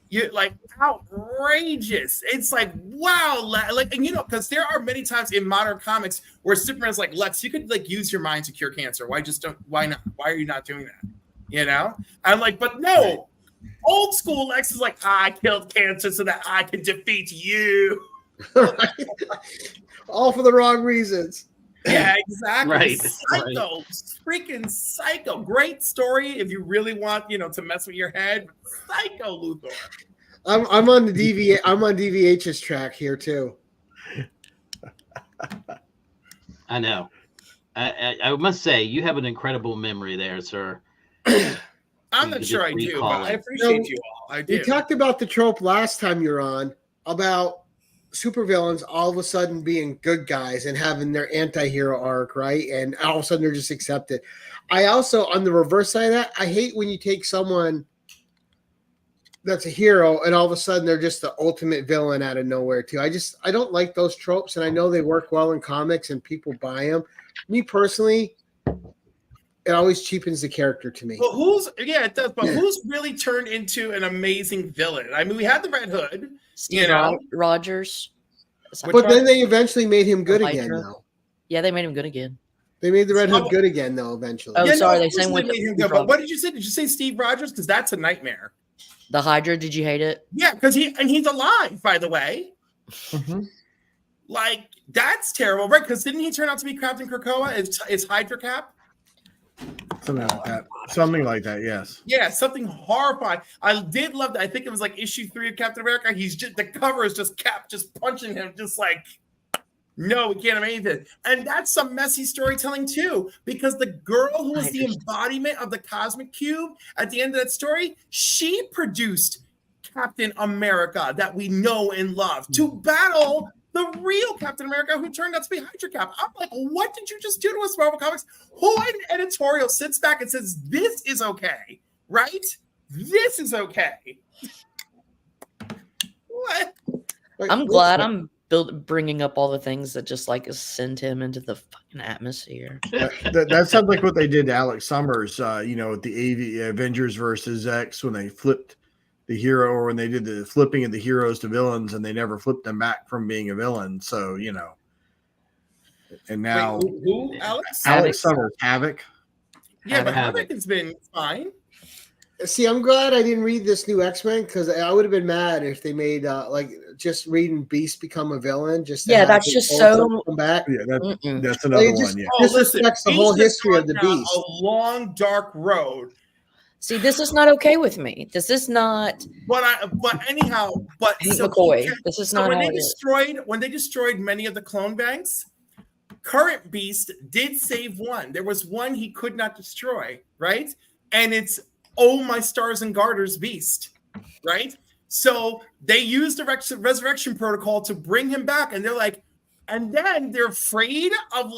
You're like outrageous. It's like, wow, like, and because there are many times in modern comics where Superman's like, Lex, you could like use your mind to cure cancer. Why not? Why are you not doing that? I'm like, but no, old school Lex is like, I killed cancer so that I can defeat you. All for the wrong reasons. Yeah, exactly. Right. Psycho, freaking psycho. Great story if you really want, to mess with your head. Psycho Luthor. I'm on the I'm on DVH's track here too. I know. I must say you have an incredible memory there, sir. I'm not sure I do, but I appreciate you all. I do. We talked about the trope last time you're on about supervillains all of a sudden being good guys and having their anti-hero arc, right? And all of a sudden they're just accepted. I also, on the reverse side of that, I hate when you take someone that's a hero and all of a sudden they're just the ultimate villain out of nowhere too. I don't like those tropes, and I know they work well in comics and people buy them. Me personally, it always cheapens the character to me. But it does, but who's really turned into an amazing villain? I mean, we had the Red Hood. Steve Rogers. But then they eventually made him good again, though. Yeah, they made him good again. They made the Red Hood good again, though, eventually. Oh, sorry, they sang with him good. But what did you say? Did you say Steve Rogers? Because that's a nightmare. The Hydra, did you hate it? Yeah, because he's alive, by the way. Mm-hmm. Like, that's terrible, right? Because didn't he turn out to be Captain Krakoa? Is Hydra Cap? Something like that, yes. Yeah, something horrifying. I did love that. I think it was like issue 3 of Captain America. The cover is just Cap just punching him, just like, no, we can't have anything. And that's some messy storytelling too, because the girl who was the embodiment of the cosmic cube at the end of that story, she produced Captain America that we know and love to battle the real Captain America who turned out to be Hydra Cap. I'm like, what did you just do to us, Marvel Comics? Who in editorial sits back and says, this is okay, right? This is okay. What? I'm glad I'm bringing up all the things that just like send him into the fucking atmosphere. That sounds like what they did to Alex Summers, with the Avengers versus X when they flipped the hero, or when they did the flipping of the heroes to villains, and they never flipped them back from being a villain. So, and now who Alex? Alex Summers, Havoc. Yeah, but Havoc has been fine. See, I'm glad I didn't read this new X-Men, because I would have been mad if they made just reading Beast become a villain. That's just so come back. Yeah, that's another one. Yeah, this reflects the whole history of the Beast. A long dark road. See, this is not okay with me. This is not. But anyhow, McCoy. This is not when they destroyed many of the clone banks. Current Beast did save one. There was one he could not destroy, right? And it's my stars and garters Beast, right? So they used the resurrection protocol to bring him back, and they're like, and then they're afraid of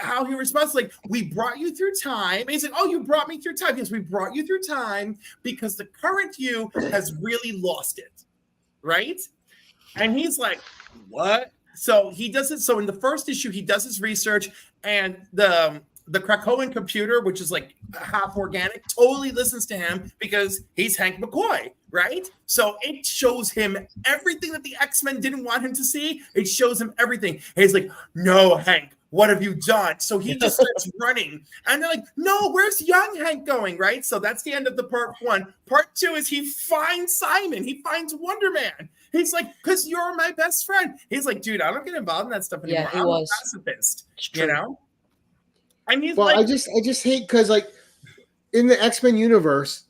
how he responds. Like, we brought you through time. And he's like, oh, you brought me through time. Yes, we brought you through time because the current you has really lost it, right? And he's like, what? So he does it. So in the first issue, he does his research, and the Krakoan computer, which is like half organic, totally listens to him because he's Hank McCoy, right? So it shows him everything that the X-Men didn't want him to see. It shows him everything. And he's like, no, Hank, what have you done? So he just starts running. And they're like, no, where's young Hank going, right? So that's the end of the part 1. Part 2 is he finds Simon. He finds Wonder Man. He's like, because you're my best friend. He's like, dude, I don't get involved in that stuff anymore. I'm a pacifist, And he's I just hate because in the X-Men universe,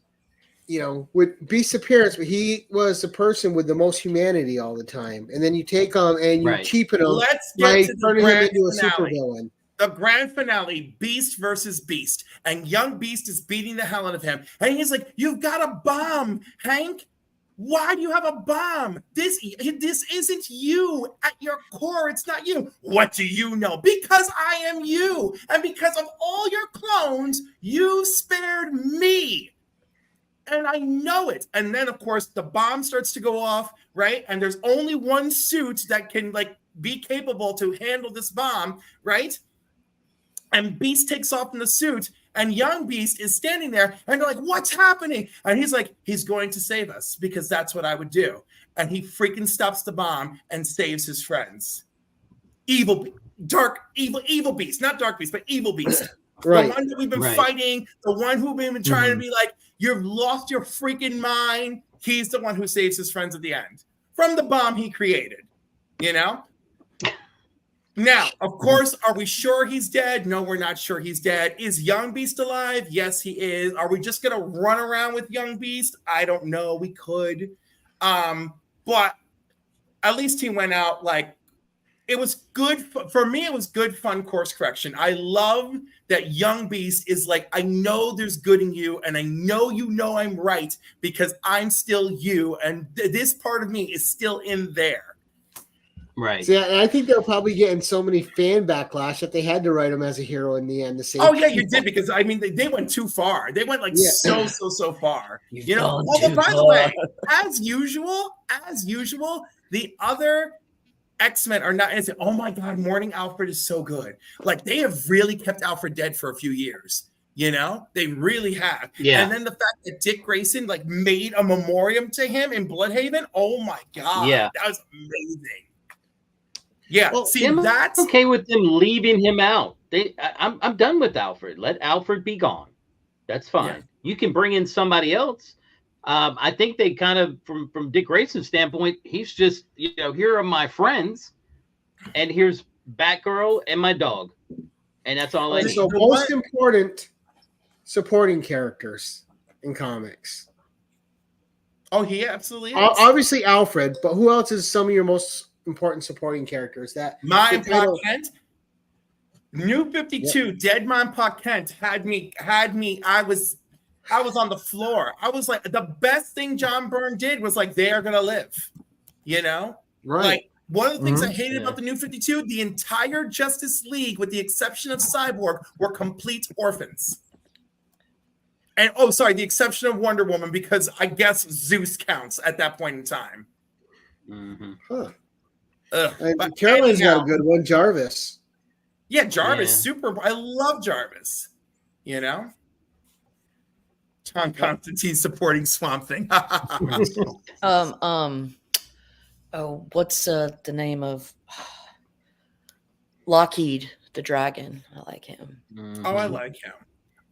with Beast's appearance, but he was the person with the most humanity all the time, and then you take him and you cheapen him by turning him into a supervillain. The grand finale: Beast versus Beast, and young Beast is beating the hell out of him, and he's like, "You've got a bomb, Hank." Why do you have a bomb? This isn't you at your core. It's not you. What do you know? Because I am you. And because of all your clones, you spared me. And I know it. And then, of course, the bomb starts to go off, right? And there's only one suit that can, like, be capable to handle this bomb, right? And Beast takes off in the suit, and young Beast is standing there, and they're like, what's happening? And he's like, he's going to save us, because that's what I would do. And he freaking stops the bomb and saves his friends. Evil Beast, not Dark Beast, but Evil Beast. Right. The one that we've been fighting, the one who we've been trying to be like, you've lost your freaking mind. He's the one who saves his friends at the end from the bomb he created, you know? Now, of course, are we sure he's dead? No, we're not sure he's dead. Is Young Beast alive? Yes, he is. Are we just going to run around with Young Beast? I don't know. We could. But at least he went out like, it was good. For me, it was good, fun course correction. I love that Young Beast is like, I know there's good in you, and I know I'm right because I'm still you, and this part of me is still in there. Right. See, I think they're probably getting so many fan backlash that they had to write him as a hero in the end to save. Oh yeah, you did, because I mean they went too far. They went like so far. You know. Although by the way, as usual, the other X-Men are not. Oh my God, Morning Alfred is so good. Like they have really kept Alfred dead for a few years. You know, they really have. Yeah. And then the fact that Dick Grayson like made a memoriam to him in Bloodhaven. Oh my God. Yeah. That was amazing. Yeah, well, see, that's okay with them leaving him out. I'm done with Alfred. Let Alfred be gone. That's fine. Yeah. You can bring in somebody else. I think they kind of, from Dick Grayson's standpoint, he's just, here are my friends, and here's Batgirl and my dog, and that's all I need. So most important supporting characters in comics. Oh, he absolutely is. Obviously Alfred, but who else is some of your most important supporting characters? That Mom Pa Kent, New 52, Dead Mom Pa Kent had me. I was on the floor. I was like, the best thing John Byrne did was like, they are gonna live, right? Like one of the things I hated about the New 52, the entire Justice League, with the exception of Cyborg, were complete orphans. And the exception of Wonder Woman, because I guess Zeus counts at that point in time. Mm-hmm. Huh. Caroline's got a good one, Jarvis. Yeah, Jarvis, super. I love Jarvis. John Constantine supporting Swamp Thing. What's the name of Lockheed the Dragon? I like him. Mm-hmm. Oh, I like him.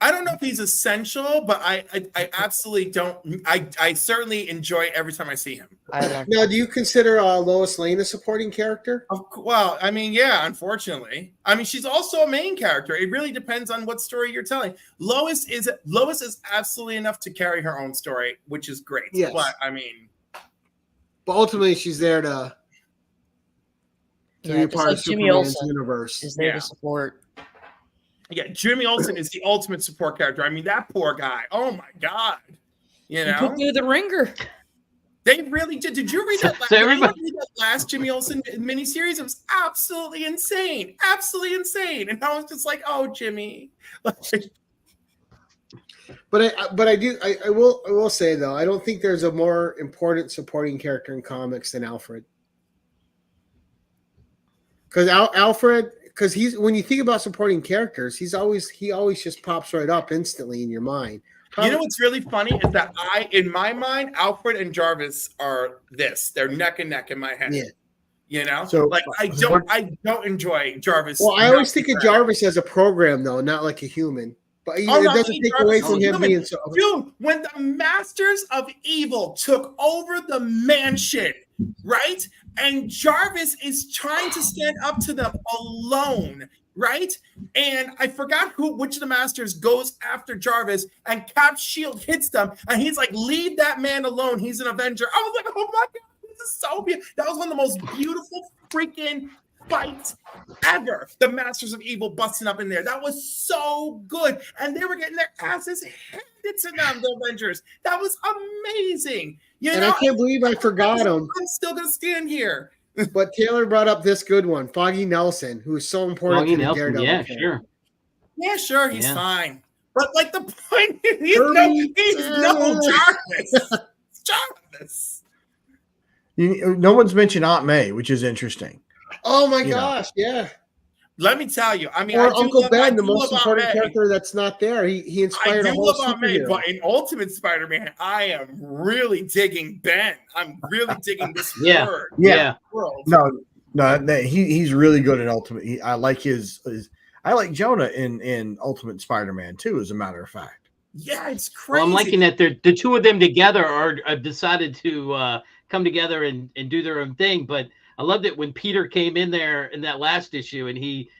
I don't know if he's essential, but I absolutely don't. I certainly enjoy it every time I see him. Now, do you consider Lois Lane a supporting character? Well, I mean, yeah, unfortunately. I mean, she's also a main character. It really depends on what story you're telling. Lois is absolutely enough to carry her own story, which is great. Yes. But I mean, ultimately, she's there to be part of Superman's universe. Is there to support. Yeah, Jimmy Olsen is the ultimate support character. I mean, that poor guy. Oh my God. He put through the ringer. They really did. Did you read that last Jimmy Olsen miniseries? It was absolutely insane. Absolutely insane. And I was just like, oh, Jimmy. But I will say though, I don't think there's a more important supporting character in comics than Alfred. Because Alfred, because when you think about supporting characters, he always just pops right up instantly in your mind. You know what's really funny is that in my mind, Alfred and Jarvis are this. They're neck and neck in my head. Yeah. So like I don't enjoy Jarvis. Well, I always think of Jarvis as a program though, not like a human. But it doesn't take away from him being so. Dude, when the Masters of Evil took over the mansion, right? And Jarvis is trying to stand up to them alone, right? And I forgot which of the Masters goes after Jarvis, and Cap's shield hits them, and he's like, leave that man alone. He's an Avenger. I was like, oh my God, this is so beautiful. That was one of the most beautiful freaking fight ever. The Masters of Evil busting up in there. That was so good. And they were getting their asses handed to them, the Avengers. That was amazing. You And know, I can't believe I forgot him. I'm still going to stand here. But Taylor brought up this good one, Foggy Nelson, who is so important Foggy to the Nelson, Daredevil. yeah, fan. sure. Yeah, sure, he's Yeah. fine. But like the point is, he's Kirby, no Jarvis. Jarvis. No one's mentioned Aunt May, which is interesting. Oh my You know. gosh, yeah. Let me tell you, I mean, Or I do Uncle love, Ben, I the do most love important Aunt May. character that's not there. He I inspired a do whole love Aunt May, superhero. but in Ultimate Spider-Man, I am really digging Ben. I'm really digging this Yeah. word. Yeah. World. No, he's really good in Ultimate. I like I like Jonah in Ultimate Spider-Man too. As a matter of fact, Yeah, it's crazy. Well, I'm liking that the two of them together are decided to come together and do their own thing. But I loved it when Peter came in there in that last issue and he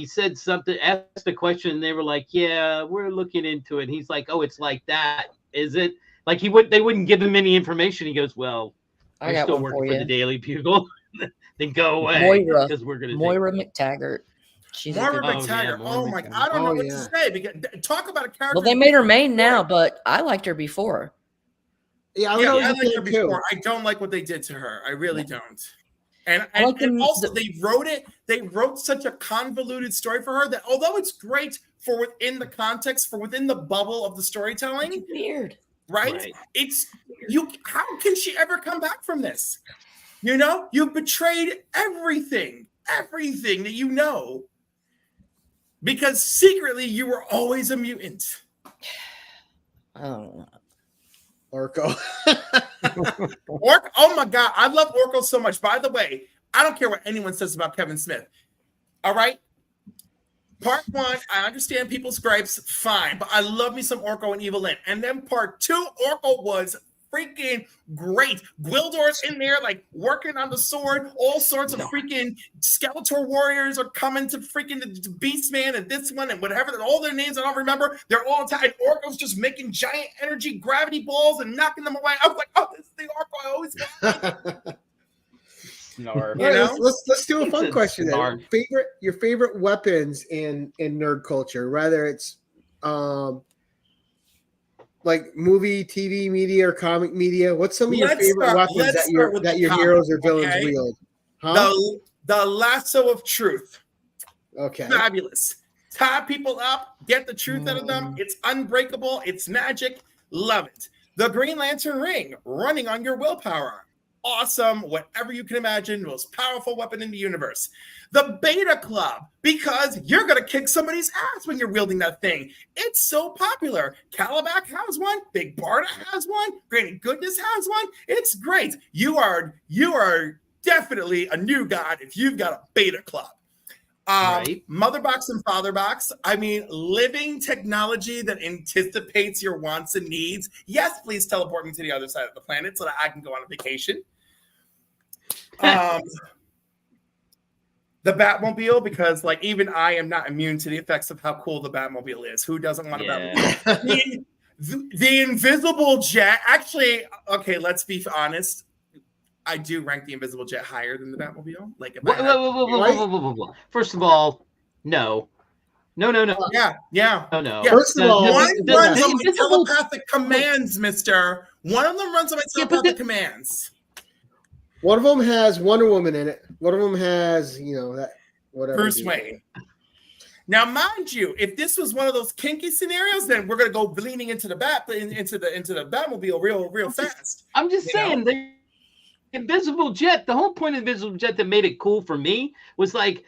said something, asked a question, and they were like, "Yeah, we're looking into it." And he's like, "Oh, it's like that, is it?" Like they wouldn't give him any information. He goes, "Well, I I'm got still one working for for you. the Daily Bugle." Then go away because we're gonna Moira McTaggart. She's a Moira good- McTaggart. Moira Oh my! McTaggart. I don't know Oh, what yeah. to say because talk about a character. well, they made her main now, but I liked her before. Yeah, I was Yeah, always I a liked her fan too. before. I don't like what they did to her. I really don't. And, I like and them- also they wrote such a convoluted story for her that although it's great for within the context, for within the bubble of the storytelling, Weird. right? It's you. How can she ever come back from this? You know, you betrayed everything that you know, because secretly you were always a mutant. I don't know. Orko. Oh my God, I love Orko so much. By the way, I don't care what anyone says about Kevin Smith. All right. Part one, I understand people's gripes, fine, but I love me some Orko and Evil Lynn. And then part two, Orko was freaking great. Gwildor's in there, like working on the sword. All sorts of freaking Skeletor warriors are coming to freaking the Beast Man and this one and whatever. All their names I don't remember. They're all tied. Orko's just making giant energy gravity balls and knocking them away. I was like, oh, this is the Orko I always wanted. Snarf. You All right, know? let's do a He fun said question then. smart. Your favorite weapons in nerd culture, whether it's like movie, TV media, or comic media. What's some of your Let's favorite start- weapons let's that start with the your comic, heroes or villains okay? wield? Huh? The lasso of truth. Okay. Fabulous. Tie people up, get the truth out of them. It's unbreakable. It's magic. Love it. The Green Lantern ring, running on your willpower. Awesome. Whatever you can imagine, most powerful weapon in the universe. The Beta Club, because you're going to kick somebody's ass when you're wielding that thing. It's so popular. Calabac has one. Big Barda has one. Granny Goodness has one. It's great. You are definitely a new god if you've got a Beta Club. Right. Mother box and father box. I mean, living technology that anticipates your wants and needs. Yes, please teleport me to the other side of the planet so that I can go on a vacation. The Batmobile, because like even I am not immune to the effects of how cool the Batmobile is. Who doesn't want a Batmobile? The Invisible Jet. Actually, okay, let's be honest. I do rank the Invisible Jet higher than the Batmobile. Like, if I had- Whoa. First of all, no. yeah. No. Yeah. First of all, One the runs on my Invisible- telepathic commands, mister. One of them runs on my Yeah, but telepathic commands. one of them has Wonder Woman in it. One of them has, that whatever. Bruce Wayne. Now, mind you, if this was one of those kinky scenarios, then we're gonna go leaning into the Batmobile real fast. I'm just You saying the Invisible Jet, the whole point of Invisible Jet that made it cool for me was like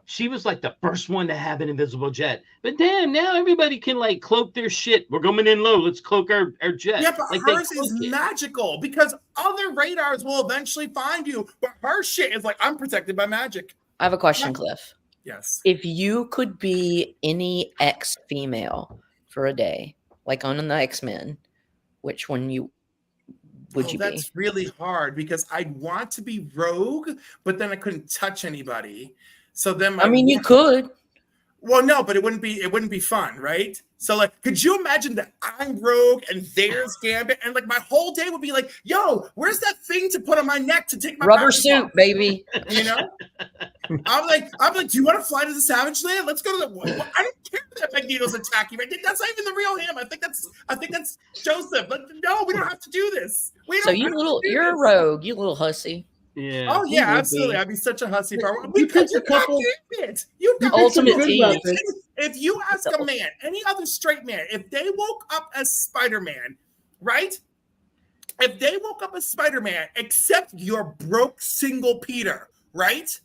she was like the first one to have an invisible jet. But damn, now everybody can like cloak their shit. We're going in low. Let's cloak our jet. Yeah, but like, they hers is cloak it. magical because other radars will eventually find you. But her shit is like, I'm protected by magic. I have a question, Cliff. Yes. If you could be any ex female for a day, like on the X-Men, which one would you be? That's really hard because I'd want to be Rogue, but then I couldn't touch anybody. So then I mean, you could. Well, no, but it wouldn't be fun, right? So like, could you imagine that I'm Rogue and there's Gambit, and like my whole day would be like, yo, where's that thing to put on my neck to take my Rubber battery suit, off? baby. You know? I'm like, do you want to fly to the Savage Land? Let's go to the. I don't care that Magneto's attacking. Right? That's not even the real him. I think that's Joseph. But no, we don't have to do this. So you're a rogue, you little hussy. Yeah. Oh yeah, absolutely. I'd be such a hussy. You picked a couple. You got Ultimate good team. weapons. If you ask a man, any other straight man, if they woke up as Spider-Man, right? If they woke up as Spider-Man, except your broke single Peter, right?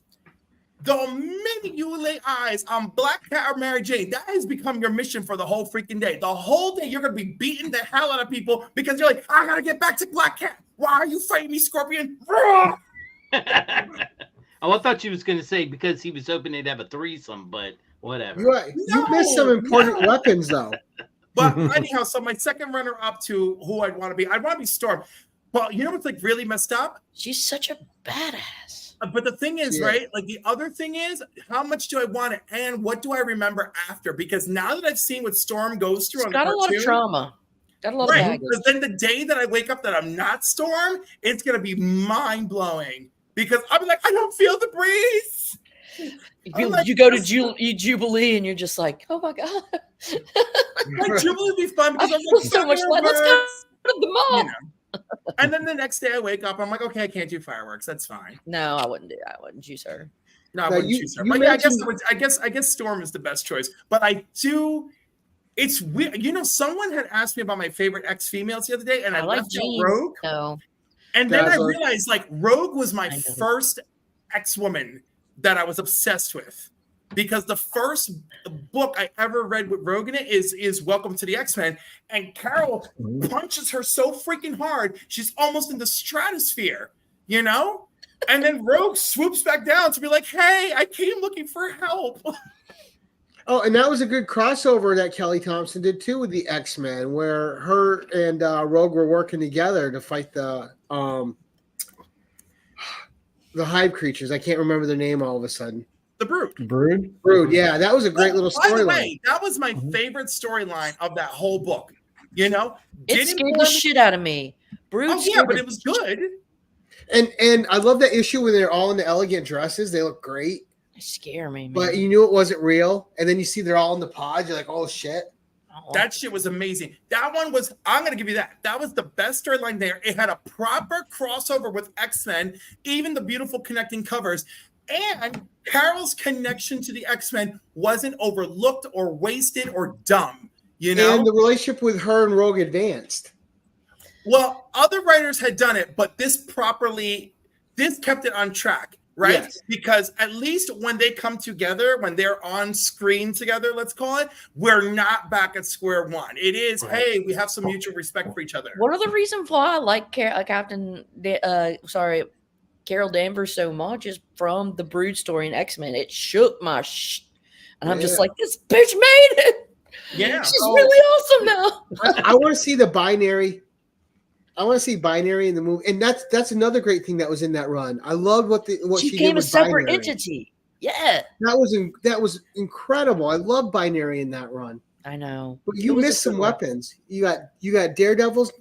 The minute you lay eyes on Black Cat or Mary Jane, that has become your mission for the whole freaking day. The whole day you're going to be beating the hell out of people because you're like, I got to get back to Black Cat. Why are you fighting me, Scorpion? Oh, I thought you was going to say because he was hoping they'd have a threesome, but whatever. You missed some important weapons, though. But anyhow, so my second runner-up to who I'd want to be Storm. But you know what's like really messed up? She's such a badass. But the thing is, right? Like the other thing is, how much do I want it, and what do I remember after? Because now that I've seen what Storm goes through, She's got a lot of trauma. Got a lot of baggage. Because then the day that I wake up that I'm not Storm, it's gonna be mind blowing. Because I'll be like, I don't feel the breeze. You go to Jubilee and you're just like, oh my god. Like Jubilee would be fun because I feel so much fun. Let's go to the mall. You know. And then the next day I wake up, I'm like, okay, I can't do fireworks. That's fine. No, I wouldn't do that. I wouldn't choose her. No, I wouldn't choose her. But yeah, I guess Storm is the best choice. But I do. It's weird. You know, someone had asked me about my favorite X females the other day, and I like left out Rogue. No. And then I realized, like, Rogue was my first X woman that I was obsessed with, because the first book I ever read with Rogue in it is Welcome to the X-Men, and Carol punches her so freaking hard she's almost in the stratosphere, you know. And then Rogue swoops back down to be like, "Hey, I came looking for help." Oh, and that was a good crossover that Kelly Thompson did too with the X-Men, where her and Rogue were working together to fight the hive creatures. I can't remember their name all of a sudden. The Brood. Brood. Yeah, that was a great little storyline. By the way, that was my favorite storyline of that whole book. You know, it scared the shit out of me. Brood. Oh yeah, but it was good. And I love that issue when they're all in the elegant dresses. They look great. They scare me, man. But you knew it wasn't real. And then you see they're all in the pods. You're like, oh, shit. That shit was amazing. That one was, I'm going to give you that. That was the best storyline there. It had a proper crossover with X-Men, even the beautiful connecting covers. And Carol's connection to the X-Men wasn't overlooked or wasted or dumb. You know? And the relationship with her and Rogue advanced. Well, other writers had done it, but this kept it on track, right? Yes. Because at least when they come together, when they're on screen together, let's call it, we're not back at square one. It is, right. Hey, we have some mutual respect for each other. One of the reasons why I like Carol Danvers so much is from the Brood story in X-Men. It shook my and I'm just like, this bitch made it. Yeah. She's really awesome now. I want to see the binary. I want to see binary in the movie, and that's another great thing that was in that run. I loved what she became did with a separate binary. entity. Yeah, that was incredible. I love binary in that run. I know, but you missed some weapons. You got Daredevil's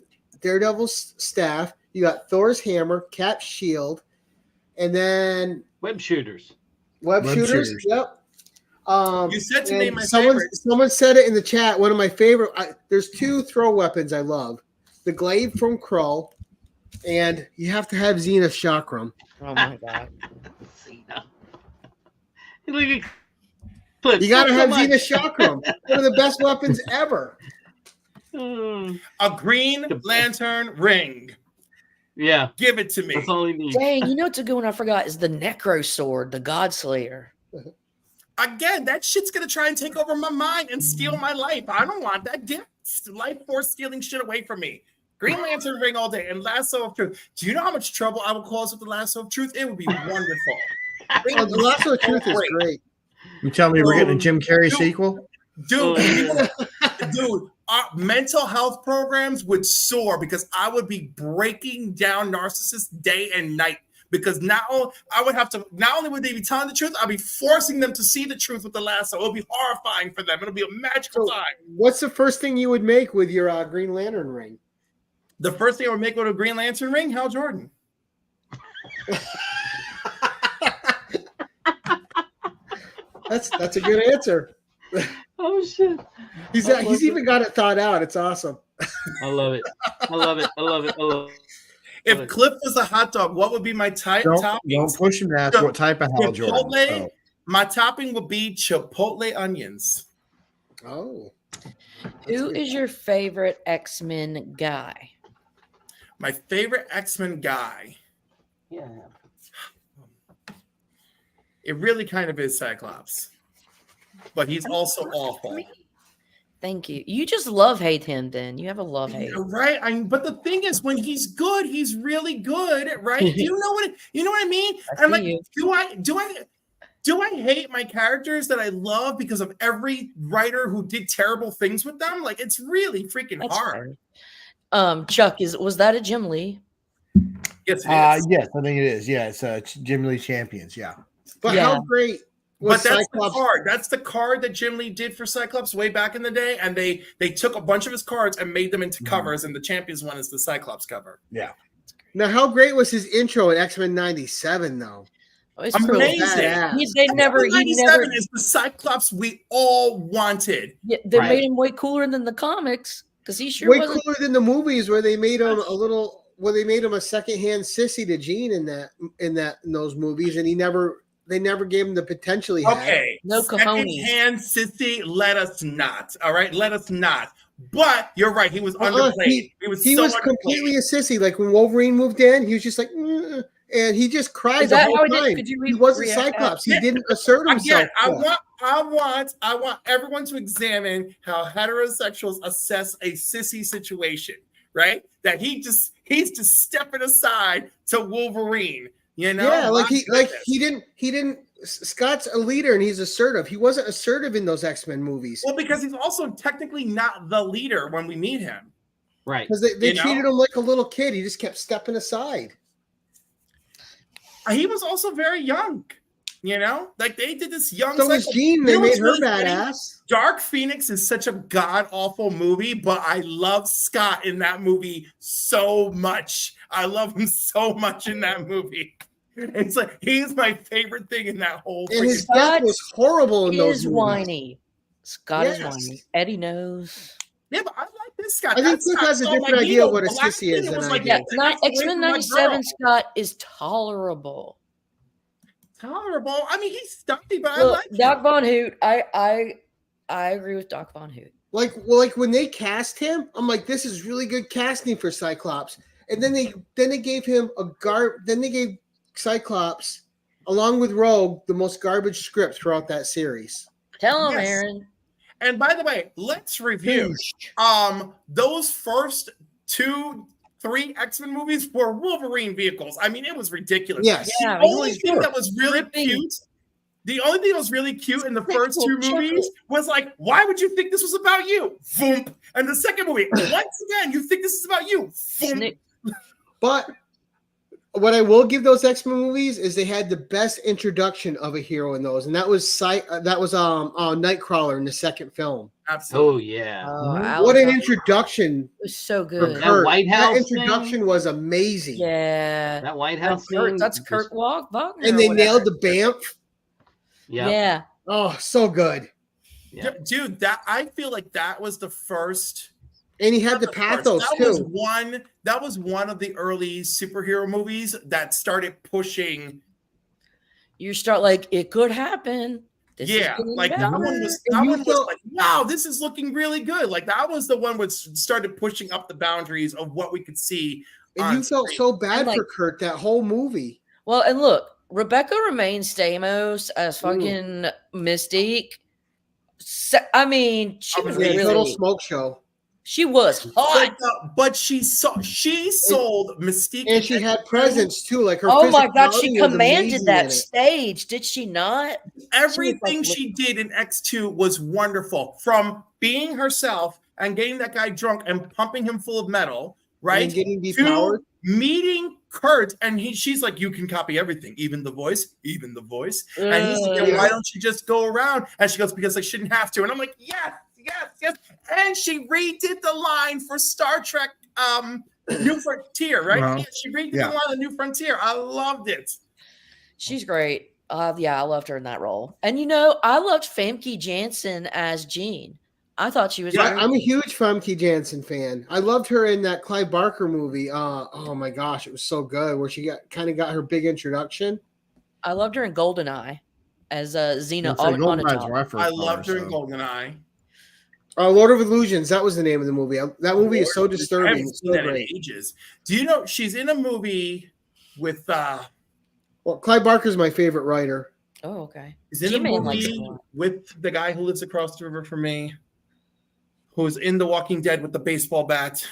staff. You got Thor's hammer, Cap's shield, and then web shooters. Web shooters. Yep. You said to name my favorite. Someone said it in the chat. One of my favorite. There's two throw weapons I love. The glaive from Krull, and you have to have Xena's chakram. Oh my god, Xena! You gotta have Xena's chakram. One of the best weapons ever. A Green Lantern ring. Yeah, give it to me. That's all he needs. Dang, you know what's a good one I forgot is the Necro Sword, the God Slayer. Again, that shit's gonna try and take over my mind and steal my life. I don't want that. Get life force stealing shit away from me. Green Lantern ring all day and Lasso of Truth. Do you know how much trouble I would cause with the Lasso of Truth? It would be wonderful. The Lasso of Truth is great. You tell me we're getting a Jim Carrey sequel? Dude, our mental health programs would soar because I would be breaking down narcissists day and night. Because now I would have to, not only would they be telling the truth, I'll be forcing them to see the truth with the lasso. It'll be horrifying for them. It'll be a magical time. What's the first thing you would make with your Green Lantern ring? The first thing I would make with a Green Lantern ring? Hal Jordan. That's a good answer. Oh shit! He's even got it thought out. It's awesome. I love it. I love it. I love it. I love it. If Cliff was a hot dog, what would be my toppings? Don't push him to ask what type of Hal Jordan. Chipotle. My topping would be chipotle onions. Oh. Who is your favorite X-Men guy? My favorite X-Men guy. Yeah. It really kind of is Cyclops. But he's also awful. Thank you. You just hate him then. You have a love-hate. Right? But the thing is, when he's good, he's really good, right? You know what I mean? I'm like, do I hate my characters that I love because of every writer who did terrible things with them? Like, it's really freaking hard. Fair. Chuck, was that a Jim Lee? Yes, it is. Yes, I think it is. Yeah, it's Jim Lee Champions. Yeah. But how great was But that's Cyclops? the card. That's the card that Jim Lee did for Cyclops way back in the day, and they took a bunch of his cards and made them into covers, and the Champions one is the Cyclops cover. Yeah. Now, how great was his intro in X-Men 97, though? It's amazing. He never is the Cyclops we all wanted. Yeah, they made him way cooler than the comics because he sure way wasn't. cooler than the movies where they made him they made him a secondhand sissy to Jean in those movies, and they never gave him the potential he had. Okay, no cojones. Secondhand sissy, let us not. All right, let us not. But you're right, he was underplayed. He was completely a sissy. Like when Wolverine moved in, he was just like, and he just cried the whole time. He wasn't Cyclops. He didn't assert himself. Again, I want everyone to examine how heterosexuals assess a sissy situation. Right? That he's just stepping aside to Wolverine. You know? Yeah, he didn't. Scott's a leader and he's assertive. He wasn't assertive in those X-Men movies. Well, because he's also technically not the leader when we meet him. Right. Because they treated him like a little kid. He just kept stepping aside. He was also very young. You know, like they did this young. So was Jean. They made her badass. Dark Phoenix is such a god awful movie, but I love Scott in that movie so much. I love him so much in that movie. It's like he's my favorite thing in that whole. And his death was horrible in those movies. Whiny. Scott is whiny. Eddie knows. Yeah, but I like this Scott. I think Cliff has a different idea of what a sissy is. X-Men 97 Scott is tolerable. Tolerable. I mean, he's stumpy, but Look, I like Doc Von Hoot. I agree with Doc Von Hoot. Like when they cast him, I'm like, this is really good casting for Cyclops. And then they gave him then they gave Cyclops, along with Rogue, the most garbage script throughout that series. Tell him, Aaron. And by the way, let's review. Those first 2-3 X-Men movies were Wolverine vehicles. I mean, it was ridiculous. Yes. The only thing that was really cute. The only thing that was really cute in the first 2 movies was like, why would you think this was about you? Voomp. And the second movie, once again, you think this is about you? Voomp. But what I will give those X-Men movies is they had the best introduction of a hero in those, and that was Nightcrawler in the second film. Absolutely. Oh yeah. What an introduction! It was so good. That White House. That introduction was amazing. Yeah. That White House. That's Kurt Wagner. And they nailed the Banff. Yeah. Oh, so good. Yeah. Dude, that I feel like that was the first. And he had the pathos too. That was one of the early superhero movies that started pushing. You start like it could happen. That one was like, wow, this is looking really good. Like that was the one which started pushing up the boundaries of what we could see. And you felt so bad for Kurt that whole movie. Well, and look, Rebecca Romaine Stamos as fucking Mystique. I mean, she was really Total Smoke Show. She was hot, but she sold Mystique, and she had presence too. Like her. Oh my god, she commanded that stage, did she not? Everything she did in X2 was wonderful. From being herself and getting that guy drunk and pumping him full of metal, right? And getting depowered. To meeting Kurt, and she's like, "You can copy everything, even the voice." And he's like, "Why don't you just go around?" And she goes, "Because I shouldn't have to." And I'm like, "Yes." And she redid the line for Star Trek New Frontier, right? She redid the line of New Frontier. I loved it. She's great. Yeah, I loved her in that role. And I loved Famke Janssen as Jean. I thought she was Yeah, great. I'm a huge Famke Janssen fan. I loved her in that Clive Barker movie. Oh my gosh, it was so good. Where she got her big introduction. I loved her in Goldeneye as Xena Goldeneye's Onatopp. where I first I saw loved her in so. Goldeneye. Lord of Illusions. That was the name of the movie. That movie is so Lord, I disturbing. haven't It's seen so that in great. ages. Do you know she's in a movie with Well, Clive Barker's my favorite writer. Oh, okay. is in a G-Man likes it a movie lot. with the guy who lives across the river from me, who's in The Walking Dead with the baseball bat.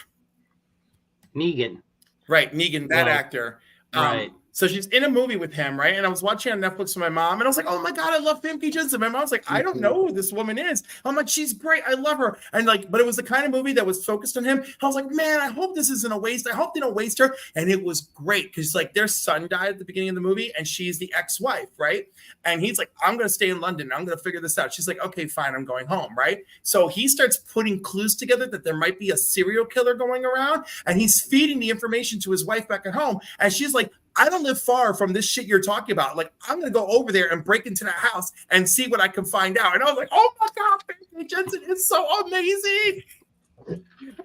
Negan. Right, Negan, that Right. actor. Right. So she's in a movie with him, right? And I was watching on Netflix with my mom, and I was like, "Oh my god, I love Famke Janssen." My mom was like, "I don't know who this woman is." I'm like, "She's great, I love her." And but it was the kind of movie that was focused on him. I was like, "Man, I hope this isn't a waste. I hope they don't waste her." And it was great because their son died at the beginning of the movie, and she's the ex-wife, right? And he's like, "I'm gonna stay in London. I'm gonna figure this out." She's like, "Okay, fine, I'm going home," right? So he starts putting clues together that there might be a serial killer going around, and he's feeding the information to his wife back at home, and she's like, "I don't live far from this shit you're talking about. Like, I'm going to go over there and break into that house and see what I can find out." And I was like, "Oh my God, Famke Janssen is so amazing."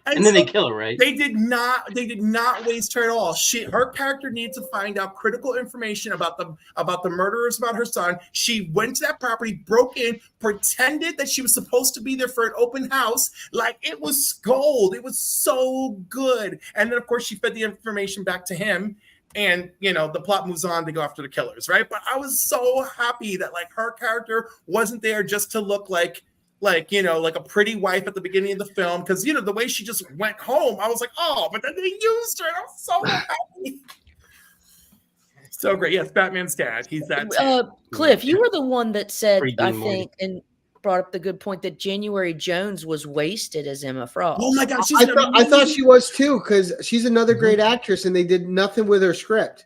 And then they kill her, right? They did not waste her at all. Her character needs to find out critical information about the murderers, about her son. She went to that property, broke in, pretended that she was supposed to be there for an open house. Like, it was gold. It was so good. And then of course she fed the information back to him. And the plot moves on to go after the killers, right? But I was so happy that her character wasn't there just to look like a pretty wife at the beginning of the film, because the way she just went home, I was like, "Oh," but then they used her, and I was so happy. So great. Yes, Batman's dad. He's that. Cliff, you were the one that said, Free I Dean Morgan. think, and brought up the good point that January Jones was wasted as Emma Frost. Oh my gosh, I thought she was too, because she's another great actress, and they did nothing with her script.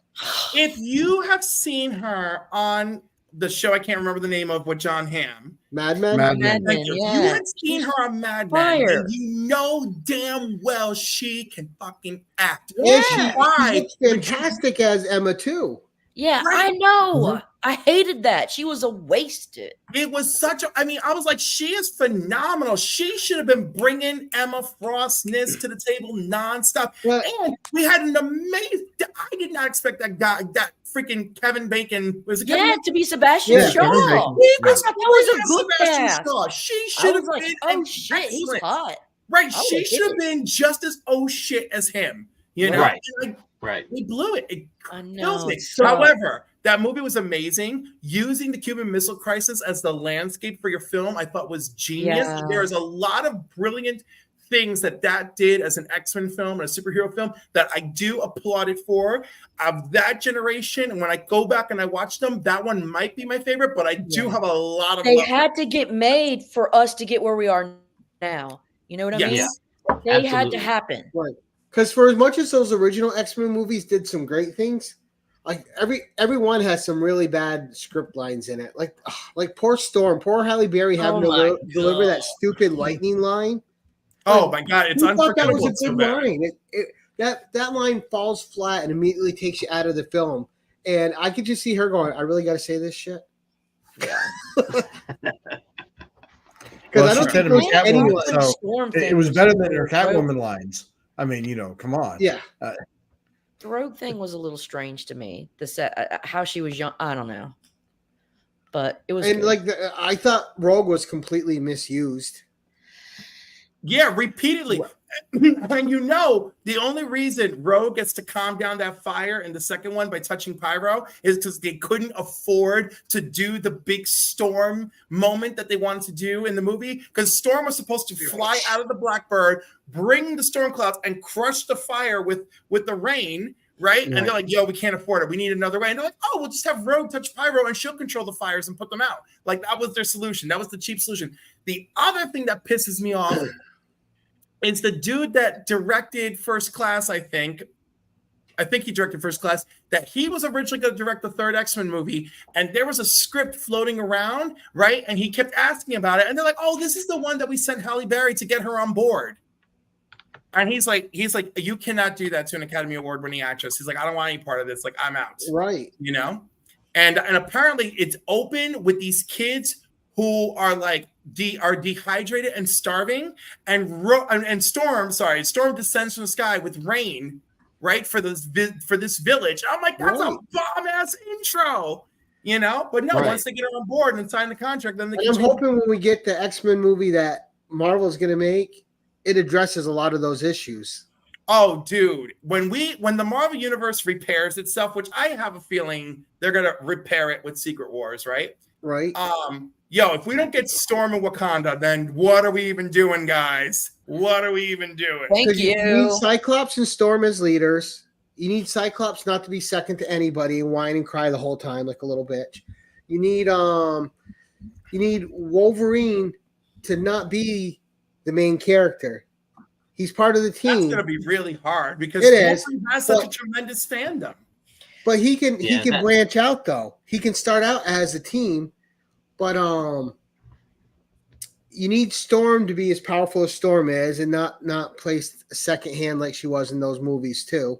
If you have seen her on the show, I can't remember the name of, with John Hamm. Mad Men. Mad Men, Thank you. If you yeah. had seen her on Mad Men, Fire. then you know damn well she can fucking act. Yeah, Yeah. she looks fantastic as Emma too. Yeah, Right. I know. I hated that. She was a wasted. It was I was like, she is phenomenal. She should have been bringing Emma Frostness to the table nonstop. Well, And we had an amazing, I did not expect that guy, that freaking Kevin Bacon. Was it Kevin Yeah, Bacon? to be Sebastian Yeah, Shaw. Kevin Bacon. He I was thought that was a good Sebastian cast. Shaw. She I should was have like, been oh shit, he's excellent. hot. Right. I She would should hit have it. been just as oh shit as him. Right. And, Right. he blew it. It I kills know. me. So- However, that movie was amazing. Using the Cuban Missile Crisis as the landscape for your film, I thought was genius. Yeah. There's a lot of brilliant things that did as an X-Men film and a superhero film that I do applaud it for. Of that generation, and when I go back and I watch them, that one might be my favorite, but I do have a lot of They love. had to get made for us to get where we are now. You know what I mean? Yes. They had Absolutely. to happen. Right. Because for as much as those original X-Men movies did some great things, like every one has some really bad script lines in it. Like poor Storm, poor Halle Berry having Oh my to deliver that God. stupid lightning line. Oh my God, it's Who thought that unforgettable. was a good line? That line falls flat and immediately takes you out of the film. And I could just see her going, "I really got to say this shit." Because I don't said think it was there's anyone. Catwoman, so Storm it thing was better than her rogue. Catwoman lines. I mean, come on. Yeah. The rogue thing was a little strange to me. The set, how she was young, I don't know, but it was. And good. I thought Rogue was completely misused. Yeah, repeatedly. And the only reason Rogue gets to calm down that fire in the second one by touching pyro is because they couldn't afford to do the big storm moment that they wanted to do in the movie. Because Storm was supposed to fly out of the Blackbird, bring the storm clouds, and crush the fire with the rain, right? And they're like, "Yo, we can't afford it. We need another way." And they're like, "Oh, we'll just have Rogue touch pyro and she'll control the fires and put them out." Like, that was their solution. That was the cheap solution. The other thing that pisses me off, it's the dude that directed First Class, I think he directed First Class, that he was originally going to direct the third X-Men movie, and there was a script floating around, right? And he kept asking about it, and they're like, "Oh, this is the one that we sent Halle Berry to get her on board." And he's like, "You cannot do that to an Academy Award winning actress." He's like, "I don't want any part of this. Like, I'm out." Right. and apparently it's open with these kids who are like dehydrated and starving, and Storm descends from the sky with rain, right, for this village. I'm like, that's a bomb ass intro, you know. But no, once they get on board and sign the contract, then I'm hoping when we get the X-Men movie that Marvel's going to make, it addresses a lot of those issues. Oh, dude, when the Marvel Universe repairs itself, which I have a feeling they're gonna repair it with Secret Wars, right? Right. If we don't get Storm in Wakanda, then what are we even doing, guys? What are we even doing? Thank you. You need Cyclops and Storm as leaders. You need Cyclops not to be second to anybody and whine and cry the whole time like a little bitch. You need Wolverine to not be the main character. He's part of the team. That's going to be really hard because Wolverine has such a tremendous fandom. But he can branch out though. He can start out as a team, but you need Storm to be as powerful as Storm is, and not placed second hand like she was in those movies too.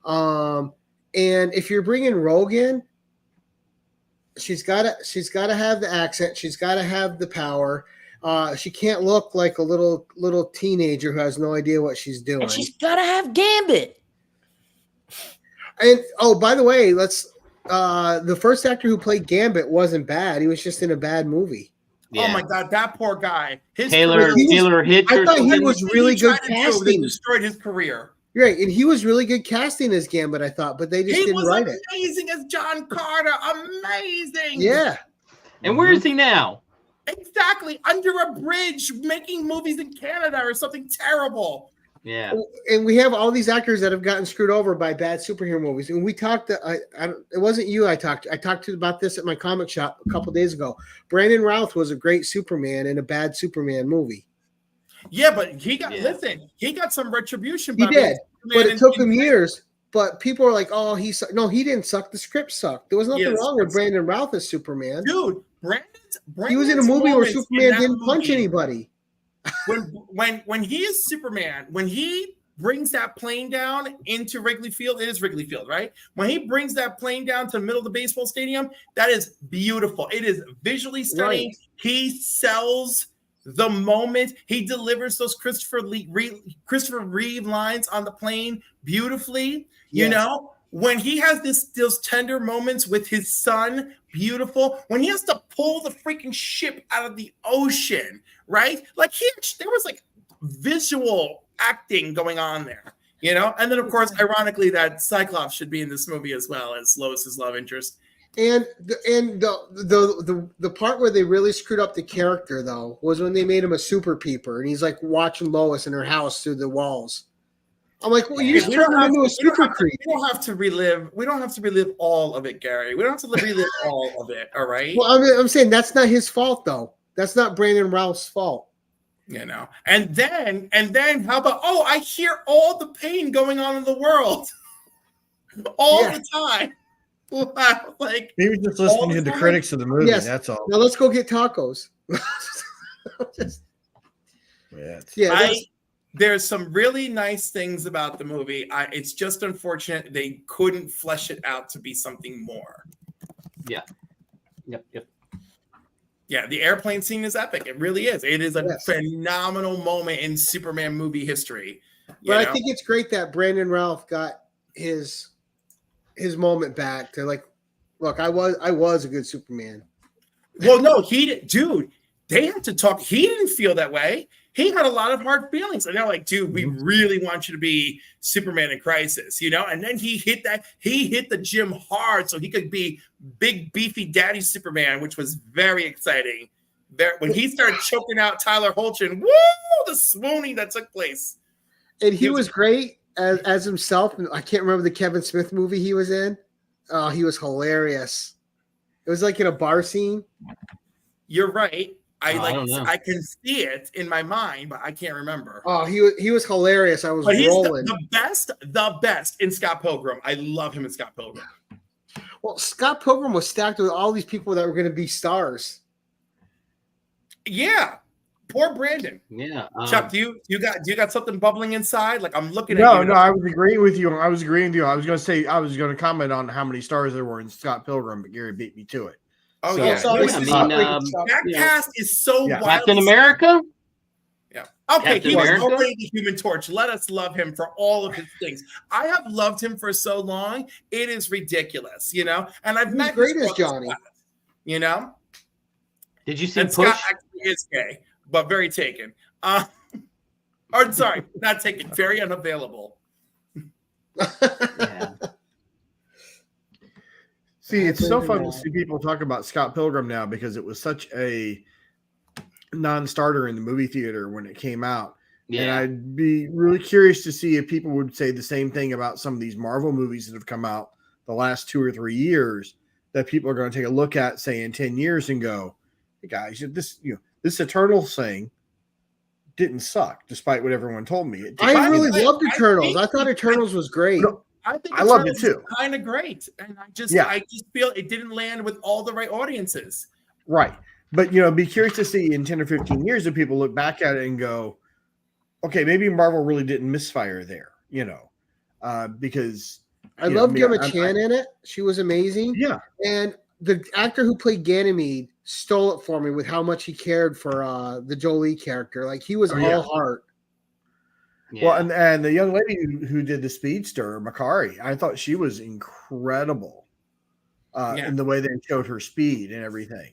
And if you're bringing Rogue in, she's got to have the accent. She's got to have the power. She can't look like a little teenager who has no idea what she's doing. And she's got to have Gambit. And by the way, the first actor who played Gambit wasn't bad. He was just in a bad movie. Yeah. Oh my God, that poor guy. Taylor Hitch. I thought he was really good casting. They destroyed his career. Right, and he was really good casting as Gambit, I thought, but they just didn't write it. He was amazing as John Carter. Amazing. Yeah. And where is he now? Exactly, under a bridge, making movies in Canada or something terrible. Yeah, and we have all these actors that have gotten screwed over by bad superhero movies. And we talked. It wasn't you. I talked to about this at my comic shop a couple days ago. Brandon Routh was a great Superman in a bad Superman movie. Yeah, but he got some retribution. He did, but it took him years. But people are like, "Oh, he didn't suck. The script sucked. There was nothing wrong with Brandon Routh as Superman, dude." He was in a movie where Superman didn't punch anybody. When he is Superman, when he brings that plane down into Wrigley Field, it is Wrigley Field, right? When he brings that plane down to the middle of the baseball stadium, that is beautiful. It is visually stunning. Right. He sells the moment. He delivers those Christopher Reeve lines on the plane beautifully. Yes. You know, when he has those tender moments with his son, beautiful. When he has to pull the freaking ship out of the ocean, right? Like there was like visual acting going on there, you know. And then of course, ironically, that Cyclops should be in this movie as well as Lois's love interest. And the part where they really screwed up the character though was when they made him a super peeper and he's like watching Lois in her house through the walls. I'm like, well, you just turned him into a super creep. We don't have to relive all of it, Gary. We don't have to relive all of it. All right. Well, I'm saying that's not his fault, though. That's not Brandon Routh's fault. You know. And then, how about? Oh, I hear all the pain going on in the world, all the time. Like he was just listening to the critics of the movie. Yes. That's all. Now let's go get tacos. There's some really nice things about the movie. It's just unfortunate they couldn't flesh it out to be something more. Yeah. Yep. Yeah, the airplane scene is epic. It really is. It is a phenomenal moment in Superman movie history. But I think it's great that Brandon Routh got his moment back to like, look, I was a good Superman. Well, no, they had to talk. He didn't feel that way. He had a lot of hard feelings. And they're like, dude, we really want you to be Superman in Crisis, you know? And then he hit the gym hard so he could be big, beefy daddy Superman, which was very exciting. When he started choking out Tyler Hoechlin, woo, the swooning that took place. And he was great as himself. I can't remember the Kevin Smith movie he was in. Oh, he was hilarious. It was like in a bar scene. You're right. I can see it in my mind, but I can't remember. Oh, he was hilarious. I was rolling. The best in Scott Pilgrim. I love him in Scott Pilgrim. Well, Scott Pilgrim was stacked with all these people that were going to be stars. Yeah. Poor Brandon. Yeah. Chuck, do you got something bubbling inside? Like I'm looking No, at you. no, I was agreeing with you. I was going to comment on how many stars there were in Scott Pilgrim, but Gary beat me to it. Oh So- yeah, So It was I just- mean, that you know, cast is so Yeah. wildly Captain America. Yeah. Okay, Captain he was America? already the Human Torch. Let us love him for all of his things. I have loved him for so long. It is ridiculous, you know. And I've He was met great his as brother, Johnny. Scott, you know. Did you see And Push? Scott actually is gay, but very taken. Or sorry, not taken. Very unavailable. Yeah. See, it's so Brandon fun to Routh. see people talk about Scott Pilgrim now because it was such a non-starter in the movie theater when it came out. And Yeah. I'd be really curious to see if people would say the same thing about some of these Marvel movies that have come out the last 2 or 3 years that people are going to take a look at, say, in 10 years and go, hey guys, this Eternals thing didn't suck, despite what everyone told me. It did. I really By the way, loved I Eternals. think- I thought Eternals was great. No, I think I loved it Eternals too. is kind of great, and I just feel it didn't land with all the right audiences. Right. But, be curious to see in 10 or 15 years if people look back at it and go, okay, maybe Marvel really didn't misfire there, because I loved Gemma Chan in it. She was amazing. Yeah. And the actor who played Ganymede stole it for me with how much he cared for the Jolie character. Like he was all heart. Yeah. Well, and the young lady who did the Speedster, Makari, I thought she was incredible in the way they showed her speed and everything.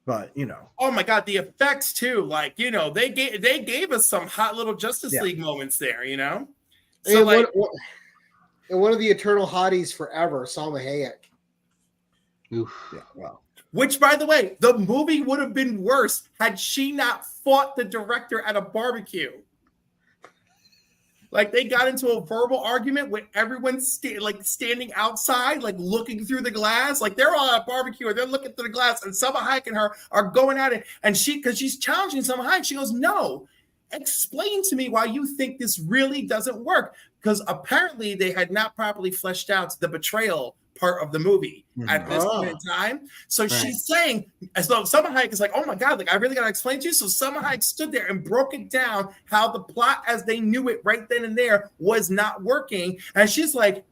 But Oh my god, the effects too. Like they gave us some hot little Justice League moments there. So And one of the eternal hotties forever, Salma Hayek. Oof. yeah, well, which, by the way, the movie would have been worse had she not fought the director at a barbecue. Like they got into a verbal argument with everyone standing outside, like looking through the glass. Like they're all at a barbecue or they're looking through the glass, and Salma Hayek and her are going at it. And because she's challenging Salma Hayek, she goes, "No, explain to me why you think this really doesn't work." Because apparently they had not properly fleshed out the betrayal part of the movie at this point in time. So she's saying, as though Salma Hayek is like, oh my God, like I really got to explain to you. So Salma Hayek stood there and broke it down how the plot as they knew it right then and there was not working. And she's like,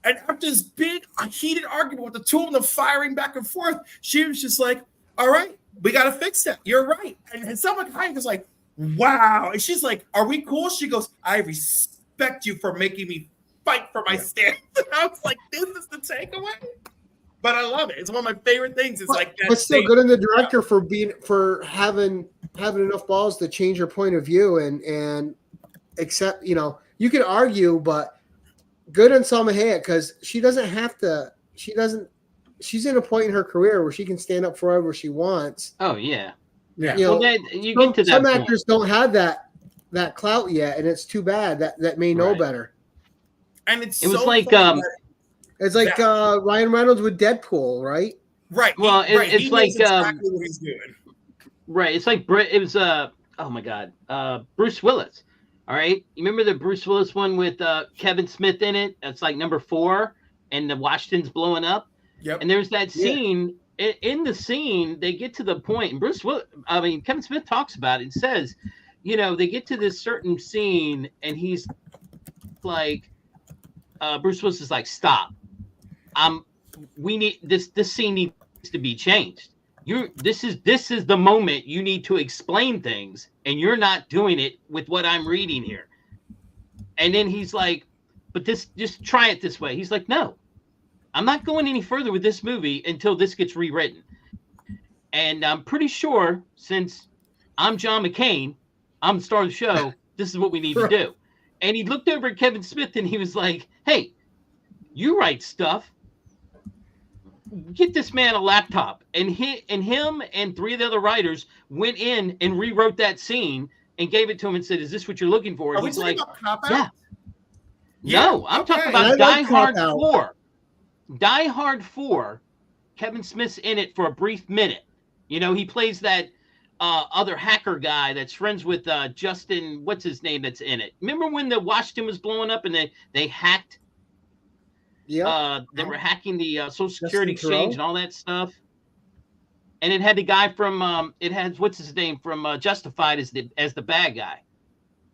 and after this big heated argument with the two of them firing back and forth, she was just like, all right, we got to fix that. You're right. And Salma Hayek is like, wow. And she's like, are we cool? She goes, I respect you for making me fight for my stance. I was like, this is the takeaway. But I love it. It's one of my favorite things. It's like that. But still good on the director for having enough balls to change your point of view and accept, you can argue, but good on Salma Hayek because she doesn't have to, she's in a point in her career where she can stand up for whatever she wants. Oh yeah. Yeah. Well, you get to that some point. actors don't have that clout yet, and it's too bad that may know better. And it was like it's like Ryan Reynolds with Deadpool, right? Right. Well, it's he like knows exactly what he's doing. Right. It's like it was oh my God, Bruce Willis. All right, you remember the Bruce Willis one with Kevin Smith in it? It's like number 4, and the Washington's blowing up. Yep. And there's that scene. In the scene, they get to the point, and Kevin Smith talks about it and says, they get to this certain scene, and he's like, Bruce Willis is like, stop. We need this scene needs to be changed. This is the moment you need to explain things, and you're not doing it with what I'm reading here. And then he's like, but just try it this way. He's like, no, I'm not going any further with this movie until this gets rewritten. And I'm pretty sure, since I'm John McCain, I'm the star of the show, this is what we need to do. And he looked over at Kevin Smith and he was like, hey, you write stuff. Get this man a laptop. And him and 3 of the other writers went in and rewrote that scene and gave it to him and said, is this what you're looking for? And he's like, yeah. No, I'm talking about Die Hard 4. Die Hard 4, Kevin Smith's in it for a brief minute. He plays that other hacker guy that's friends with Justin, what's his name, that's in it. Remember when the Washington was blowing up and they hacked? Yeah. They were hacking the Social Security Exchange and all that stuff. and it had the guy from it has what's his name from Justified as the bad guy.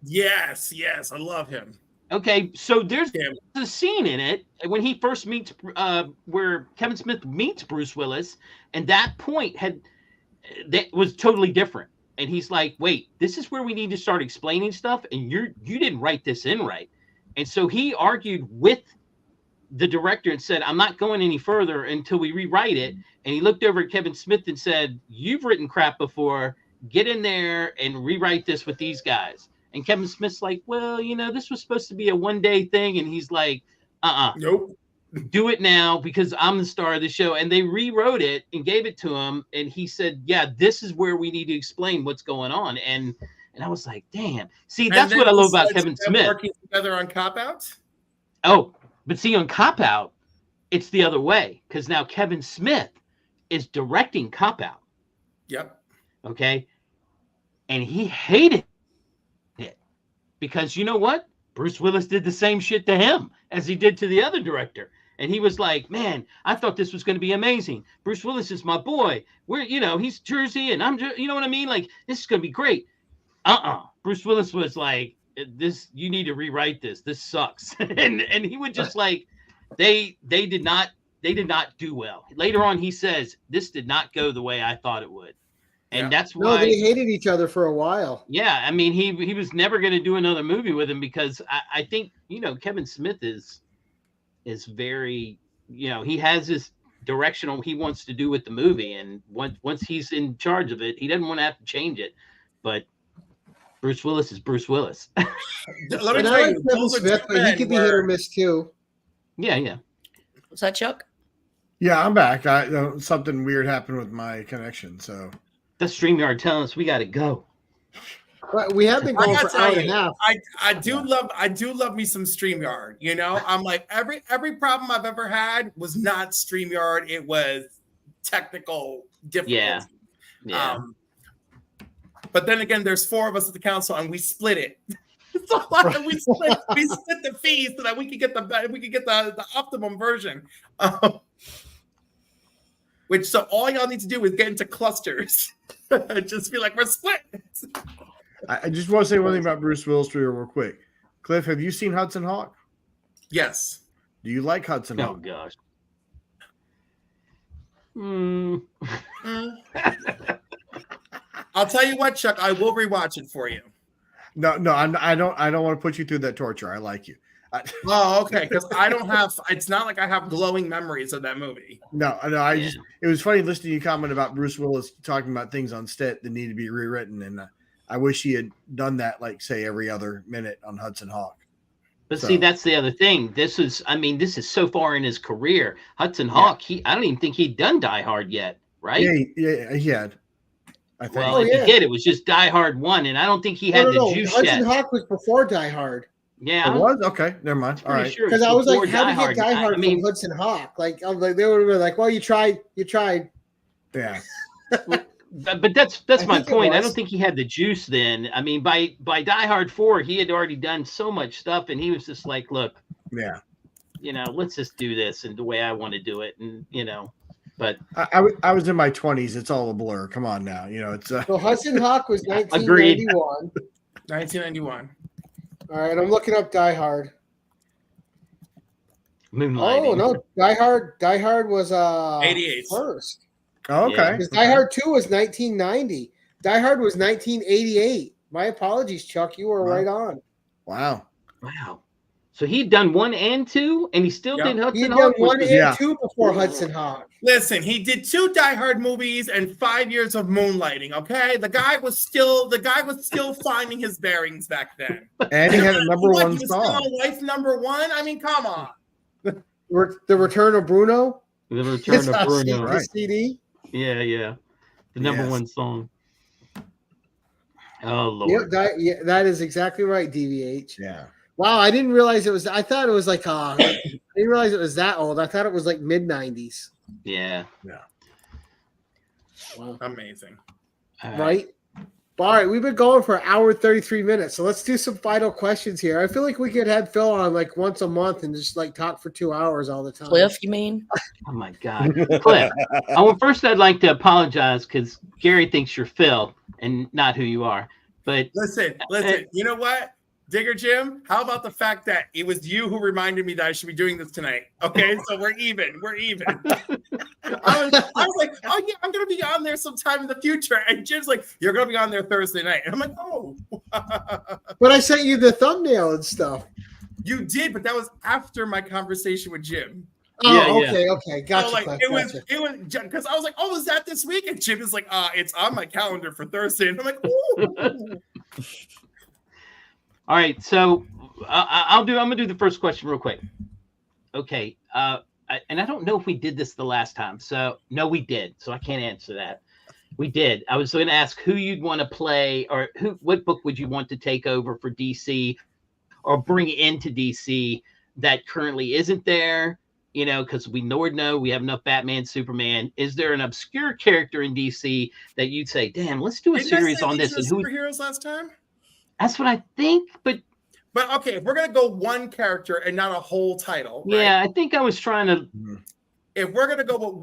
Yes, I love him. Okay, so there's Damn. a scene in it when he first meets where Kevin Smith meets Bruce Willis, and that point that was totally different. And he's like, "Wait, this is where we need to start explaining stuff, and you didn't write this in right." And so he argued with the director and said, "I'm not going any further until we rewrite it." And he looked over at Kevin Smith and said, "You've written crap before. Get in there and rewrite this with these guys." And Kevin Smith's like, "Well, this was supposed to be a one-day thing." And he's like, Nope. Do it now because I'm the star of the show. And they rewrote it and gave it to him. And he said, "Yeah, this is where we need to explain what's going on." And I was like, damn. See, that's what I love about Kevin Smith. Working together on Cop Out? Oh, but see, on Cop Out, it's the other way. Because now Kevin Smith is directing Cop Out. Yep. Okay. And he hated it. Because you know what? Bruce Willis did the same shit to him as he did to the other director. And he was like, "Man, I thought this was going to be amazing. Bruce Willis is my boy. He's Jersey and I'm, you know what I mean? Like, this is going to be great." Bruce Willis was like, "This, you need to rewrite this. This sucks." and he would just like, they did not do well. Later on, he says, "This did not go the way I thought it would." And that's why they hated each other for a while. Yeah, I mean, he was never going to do another movie with him because I think Kevin Smith is very he has this directional he wants to do with the movie, and once he's in charge of it, he doesn't want to have to change it. But Bruce Willis is Bruce Willis. Let me And tell I like you, Kevin those are Smith, two but he men could be hit or where- miss too. Yeah. Was that Chuck? Yeah, I'm back. Something weird happened with my connection, so The StreamYard telling us we got to go. But we have been I going gotta for an hour tell and a you, half. I do love me some StreamYard. I'm like every problem I've ever had was not StreamYard. It was technical difficulty. Yeah. But then again, there's 4 of us at the council, and we split it. So we split the fees so that we could get the optimum version. Which so all y'all need to do is get into clusters. Just be like, we're split. I just want to say one thing about Bruce Willis real quick. Cliff, have you seen Hudson Hawk? Yes. Do you like Hudson Oh Hawk? gosh. I'll tell you what, Chuck, I will rewatch it for you. No, I don't want to put you through that torture. I like you. Oh, okay. Because I don't have. It's not like I have glowing memories of that movie. No. It was funny listening to you comment about Bruce Willis talking about things on set that need to be rewritten, and I wish he had done that, like say every other minute on Hudson Hawk. But see, that's the other thing. This is so far in his career. Hudson Hawk, I don't even think he'd done Die Hard yet, right? Yeah, he had. I think. Well, if he did, it was just Die Hard 1, and I don't think he had the juice Hudson yet. Hawk was before Die Hard. Yeah, It was? Okay, never mind. All right. Sure Because I was like, before how did you get Die Hard from Hudson Hawk? Like, I was like, they would have been like, well, you tried. Yeah. But that's my think it point. I was. don't think he had the juice then. I mean, by Die Hard 4, he had already done so much stuff, and he was just like, look, Yeah. let's just do this and the way I want to do it, and But I was in my 20s. It's all a blur. Come on now. It's So Hudson Hawk was Agreed. 1991. 1991. All right, I'm looking up Die Hard. Moonlighting. Oh no, Die Hard was 88. first. Oh, okay. Because Die Hard 2 was 1990. Die Hard was 1988. My apologies, Chuck. You were Wow. right on. Wow. Wow. So he'd done 1 and 2, and he still Yeah. did Hudson He done Hawk. 1 which and was- 2 before Hudson Hawk. Listen, he did 2 Die Hard movies and 5 years of moonlighting. Okay, the guy was still finding his bearings back then. And he had a number What, one he was still song. on Life #1. I mean, come on. The Return of Bruno. The Return His of Bruno. right. CD. Yeah. The number Yes. 1 song. Oh Lord. That is exactly right, DVH. Yeah. Wow, I didn't realize it was. I thought it was like. I didn't realize it was that old. I thought it was like mid 90s. Yeah. Wow. Amazing. All Right. All right, we've been going for an hour and 33 minutes, so let's do some final questions here. I feel like we could have Phil on like once a month and just like talk for 2 hours all the time. Cliff, you mean? Oh my God, Cliff. First I'd like to apologize because Gary thinks you're Phil and not who you are. But listen. You know what, Digger Jim? How about the fact that it was you who reminded me that I should be doing this tonight? Okay, so we're even. I was like, oh yeah, I'm gonna be on there sometime in the future, and Jim's like, you're gonna be on there Thursday night, and I'm like, oh. But I sent you the thumbnail and stuff. You did, but that was after my conversation with Jim. Oh, yeah, okay, gotcha. So, like, it was because I was like, oh, is that this week? And Jim is like, it's on my calendar for Thursday, and I'm like, ooh. All right, so I'm gonna do the first question real quick. Okay, and I don't know if we did this the last time. So no, we did. So I can't answer that. We did. I was going to ask who you'd want to play, or what book would you want to take over for DC, or bring into DC that currently isn't there. You know, because we know we have enough Batman, Superman. Is there an obscure character in DC that you'd say, damn, let's do a series on this? And who superheroes last time? That's what I think, but okay, if we're gonna go one character and not a whole title, right? Yeah, I think I was trying to. If we're gonna go with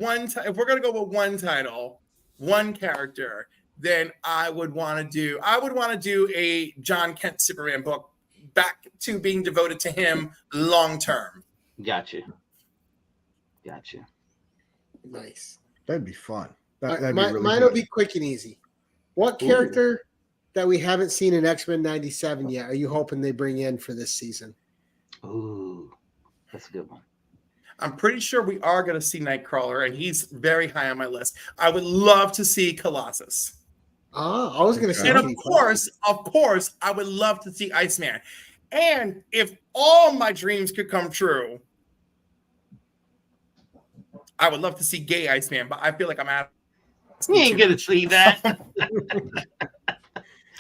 one title, one character, then I would want to do a John Kent Superman book, back to being devoted to him long term. Gotcha. Nice. That'd be fun. Mine will be quick and easy. What character that we haven't seen in X-Men 97 yet are you hoping they bring in for this season? Ooh, that's a good one. I'm pretty sure we are going to see Nightcrawler, and he's very high on my list. I would love to see Colossus. I was going to say. And of course, I would love to see Iceman. And if all my dreams could come true, I would love to see gay Iceman, but I feel like I'm out. You ain't going to see that.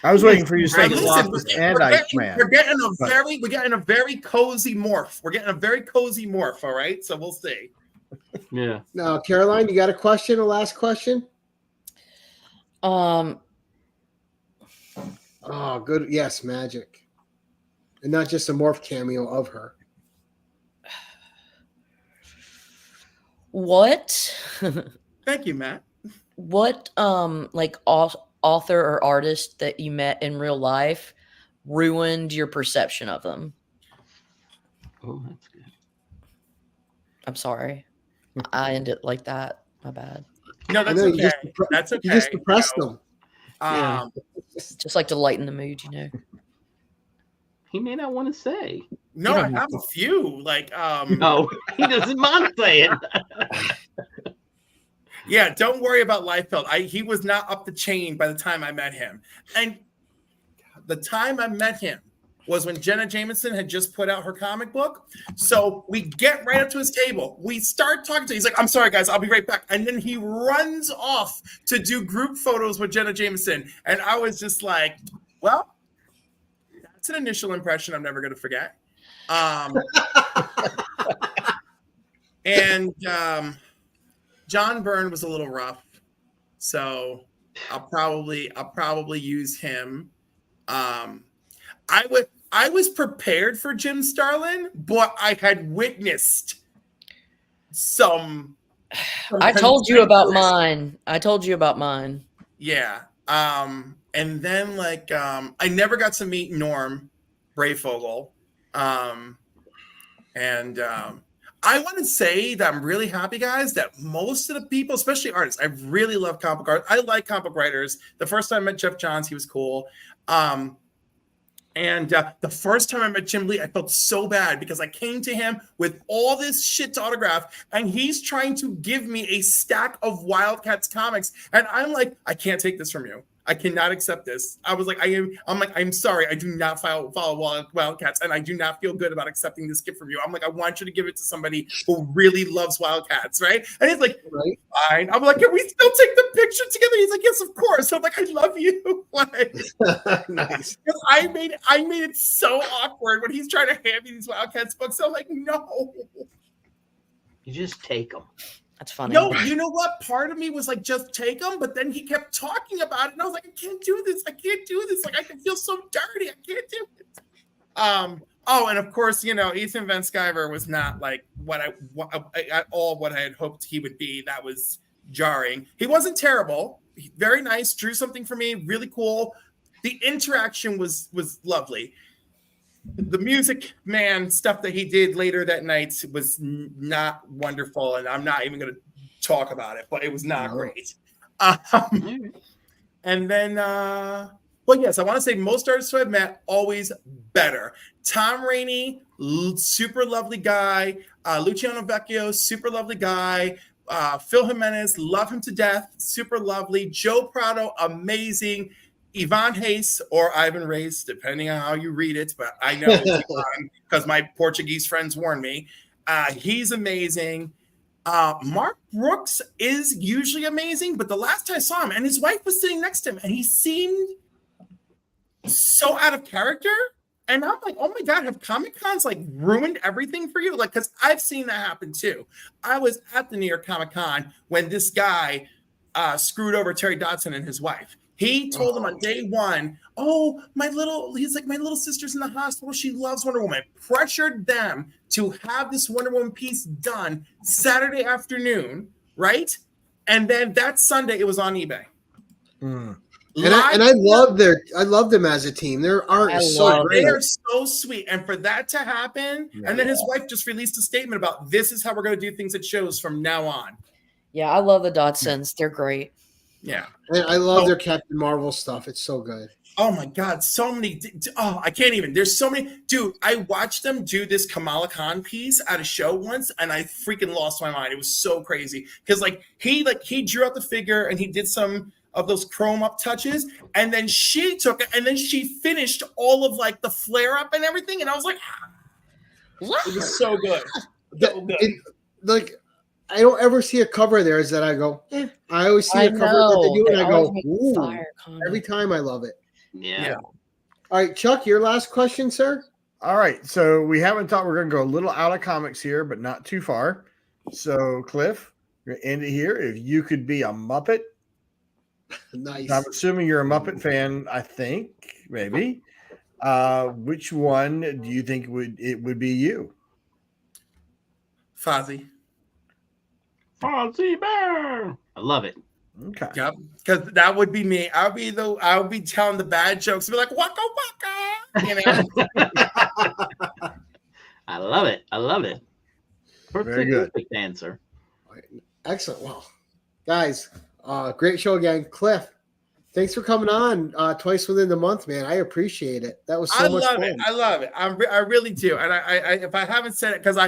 I was waiting for you to say Colossus and Iceman. We're getting a very cozy morph. We're getting a very cozy morph, all right? So we'll see. Yeah. Now, Caroline, you got a last question? Um, Oh, good. Yes, magic. And not just a morph cameo of her. What? Thank you, Matt. What like author or artist that you met in real life ruined your perception of them? Oh, that's good. I'm sorry. I ended like that. My bad. No, that's okay. That's okay. You just depressed them. Just like to lighten the mood, you know. He may not want to say. No, I have a few. Like, no, he doesn't mind saying. Yeah, don't worry about Liefeld. He was not up the chain by the time I met him. And the time I met him was when Jenna Jameson had just put out her comic book. So we get right up to his table. We start talking to him. He's like, I'm sorry, guys, I'll be right back. And then he runs off to do group photos with Jenna Jameson. And I was just like, well, that's an initial impression I'm never going to forget. And John Byrne was a little rough. So I'll probably use him. I was prepared for Jim Starlin, but I had witnessed some I told you about mine. Yeah. And then I never got to meet Norm Brayfogle. I want to say that I'm really happy, guys, that most of the people, especially artists, I really love comic art. I like comic writers. The first time I met Jeff Johns, he was cool. And the first time I met Jim Lee, I felt so bad because I came to him with all this shit to autograph, and he's trying to give me a stack of Wildcats comics. And I'm like, I can't take this from you. I cannot accept this. I was like, I'm sorry. I do not follow Wildcats, and I do not feel good about accepting this gift from you. I'm like, I want you to give it to somebody who really loves Wildcats, right? And he's like, right. Fine. I'm like, can we still take the picture together? He's like, yes, of course. So I'm like, I love you. Nice. I made it so awkward when he's trying to hand me these Wildcats books. So I'm like, no. You just take them. That's funny. No, you know what? Part of me was like, just take them, but then he kept talking about it, and I was like, I can't do this. I can't do this. Like, I can feel so dirty. I can't do it. Oh, and of course, Ethan Van Sciver was not like at all what I had hoped he would be. That was jarring. He wasn't terrible. Very nice. Drew something for me. Really cool. The interaction was lovely. The Music Man stuff that he did later that night was not wonderful, and I'm not even going to talk about it, but it was not great. And then, well, yes, I want to say most artists who I've met, always better. Tom Rainey, super lovely guy. Luciano Vecchio, super lovely guy. Phil Jimenez, love him to death, super lovely. Joe Prado, amazing. Ivan Reis or Ivan Reis, depending on how you read it, but I know it's Ivan because my Portuguese friends warned me. He's amazing. Mark Brooks is usually amazing, but the last time I saw him, and his wife was sitting next to him, and he seemed so out of character. And I'm like, oh my God, have Comic-Cons like ruined everything for you? Like, because I've seen that happen too. I was at the New York Comic-Con when this guy screwed over Terry Dodson and his wife. He told them on day one, he's like, my little sister's in the hospital. She loves Wonder Woman. Pressured them to have this Wonder Woman piece done Saturday afternoon, right? And then that Sunday, it was on eBay. And I love them as a team. Their art is so great. They are so sweet. And for that to happen, and then his wife just released a statement about this is how we're going to do things at shows from now on. Yeah, I love the Dodsons. They're great. Yeah. And I love their Captain Marvel stuff. It's so good. Oh my God. So many. I can't even. There's so many. Dude, I watched them do this Kamala Khan piece at a show once, and I freaking lost my mind. It was so crazy. Because he drew out the figure and he did some of those chrome up touches, and then she took it and then she finished all of like the flare up and everything. And I was like, it was so good. So good. I don't ever see a cover of theirs that I go, I always see a cover that they do, and I go, ooh. Every time I love it. Yeah. All right, Chuck, your last question, sir. All right. So we haven't thought we're going to go a little out of comics here, but not too far. So, Cliff, we're going to end it here. If you could be a Muppet. Nice. I'm assuming you're a Muppet fan, I think, maybe. Which one do you think would be you? Fozzie. Fozzie Bear. I love it. Okay. Yep. Because that would be me. I would be telling the bad jokes and be like, waka waka. I love it. I love it. Very good. Perfect answer. Excellent. Well, guys, great show again. Cliff, thanks for coming on twice within the month, man. I appreciate it. That was so much fun. I love it. I really do. And I if I haven't said it, because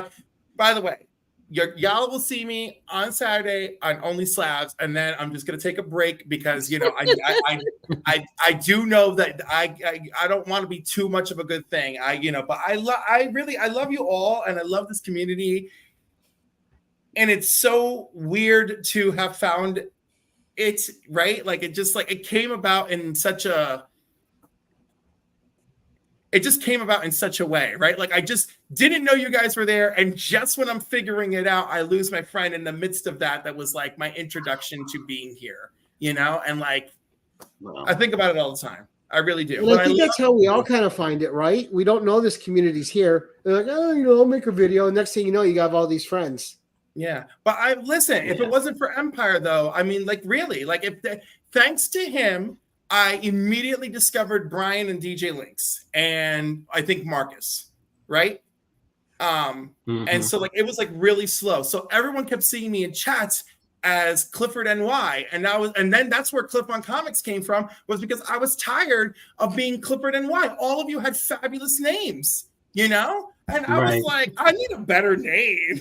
by the way, y'all will see me on Saturday on Only Slabs, and then I'm just gonna take a break because I do know that I don't want to be too much of a good thing. But I love you all, and I love this community, and it's so weird to have found it, right? Like it came about in such a. It just came about in such a way, right? Like I just didn't know you guys were there. And just when I'm figuring it out, I lose my friend in the midst of that. That was like my introduction to being here, And like, wow. I think about it all the time. I really do. And I think that's how we all kind of find it, right? We don't know this community's here. They're like, I'll make a video. And next thing you know, you have all these friends. Yeah. But if it wasn't for Empire though, I mean, like really, like thanks to him, I immediately discovered Brian and DJ Lynx, and I think Marcus, right? And so like it was like really slow. So everyone kept seeing me in chats as Clifford NY, and then that's where Cliff on Comics came from, was because I was tired of being Clifford NY. All of you had fabulous names, and I was like, I need a better name.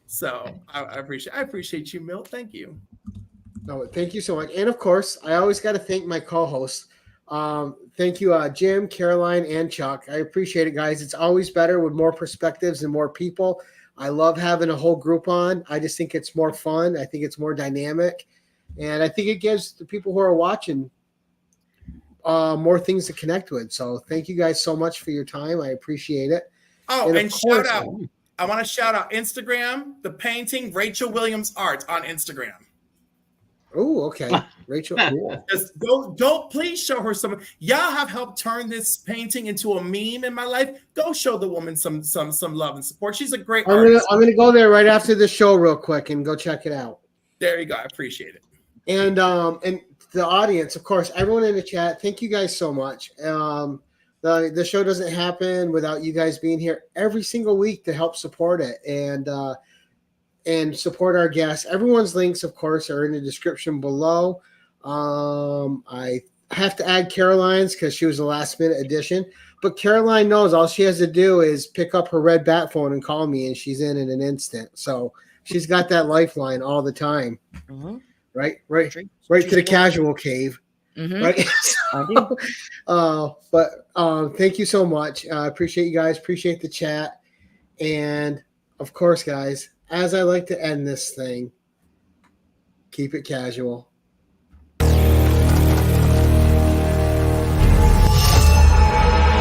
So I appreciate you, Milt. Thank you. No, thank you so much. And of course, I always got to thank my co-hosts. Thank you, Jim, Caroline, and Chuck. I appreciate it, guys. It's always better with more perspectives and more people. I love having a whole group on. I just think it's more fun. I think it's more dynamic. And I think it gives the people who are watching more things to connect with. So thank you guys so much for your time. I appreciate it. Oh, and shout out. I want to shout out Instagram, the painting, Rachel Williams Art on Instagram. Oh, okay. Rachel, cool. Just go, please show her some. Y'all have helped turn this painting into a meme in my life. Go show the woman some love and support. She's a great artist. I'm gonna go there right after the show real quick and go check it out. There you go. I appreciate it. And the audience, of course, everyone in the chat, thank you guys so much. The show doesn't happen without you guys being here every single week to help support it and support our guests. Everyone's links, of course, are in the description below. I have to add Caroline's because she was a last minute addition. But Caroline knows all she has to do is pick up her red bat phone and call me, and she's in an instant. So she's got that lifeline all the time. Mm-hmm. Right to the casual cave. Mm-hmm. Right. I do. But thank you so much. I appreciate you guys. Appreciate the chat. And of course, guys, as I like to end this thing, keep it casual.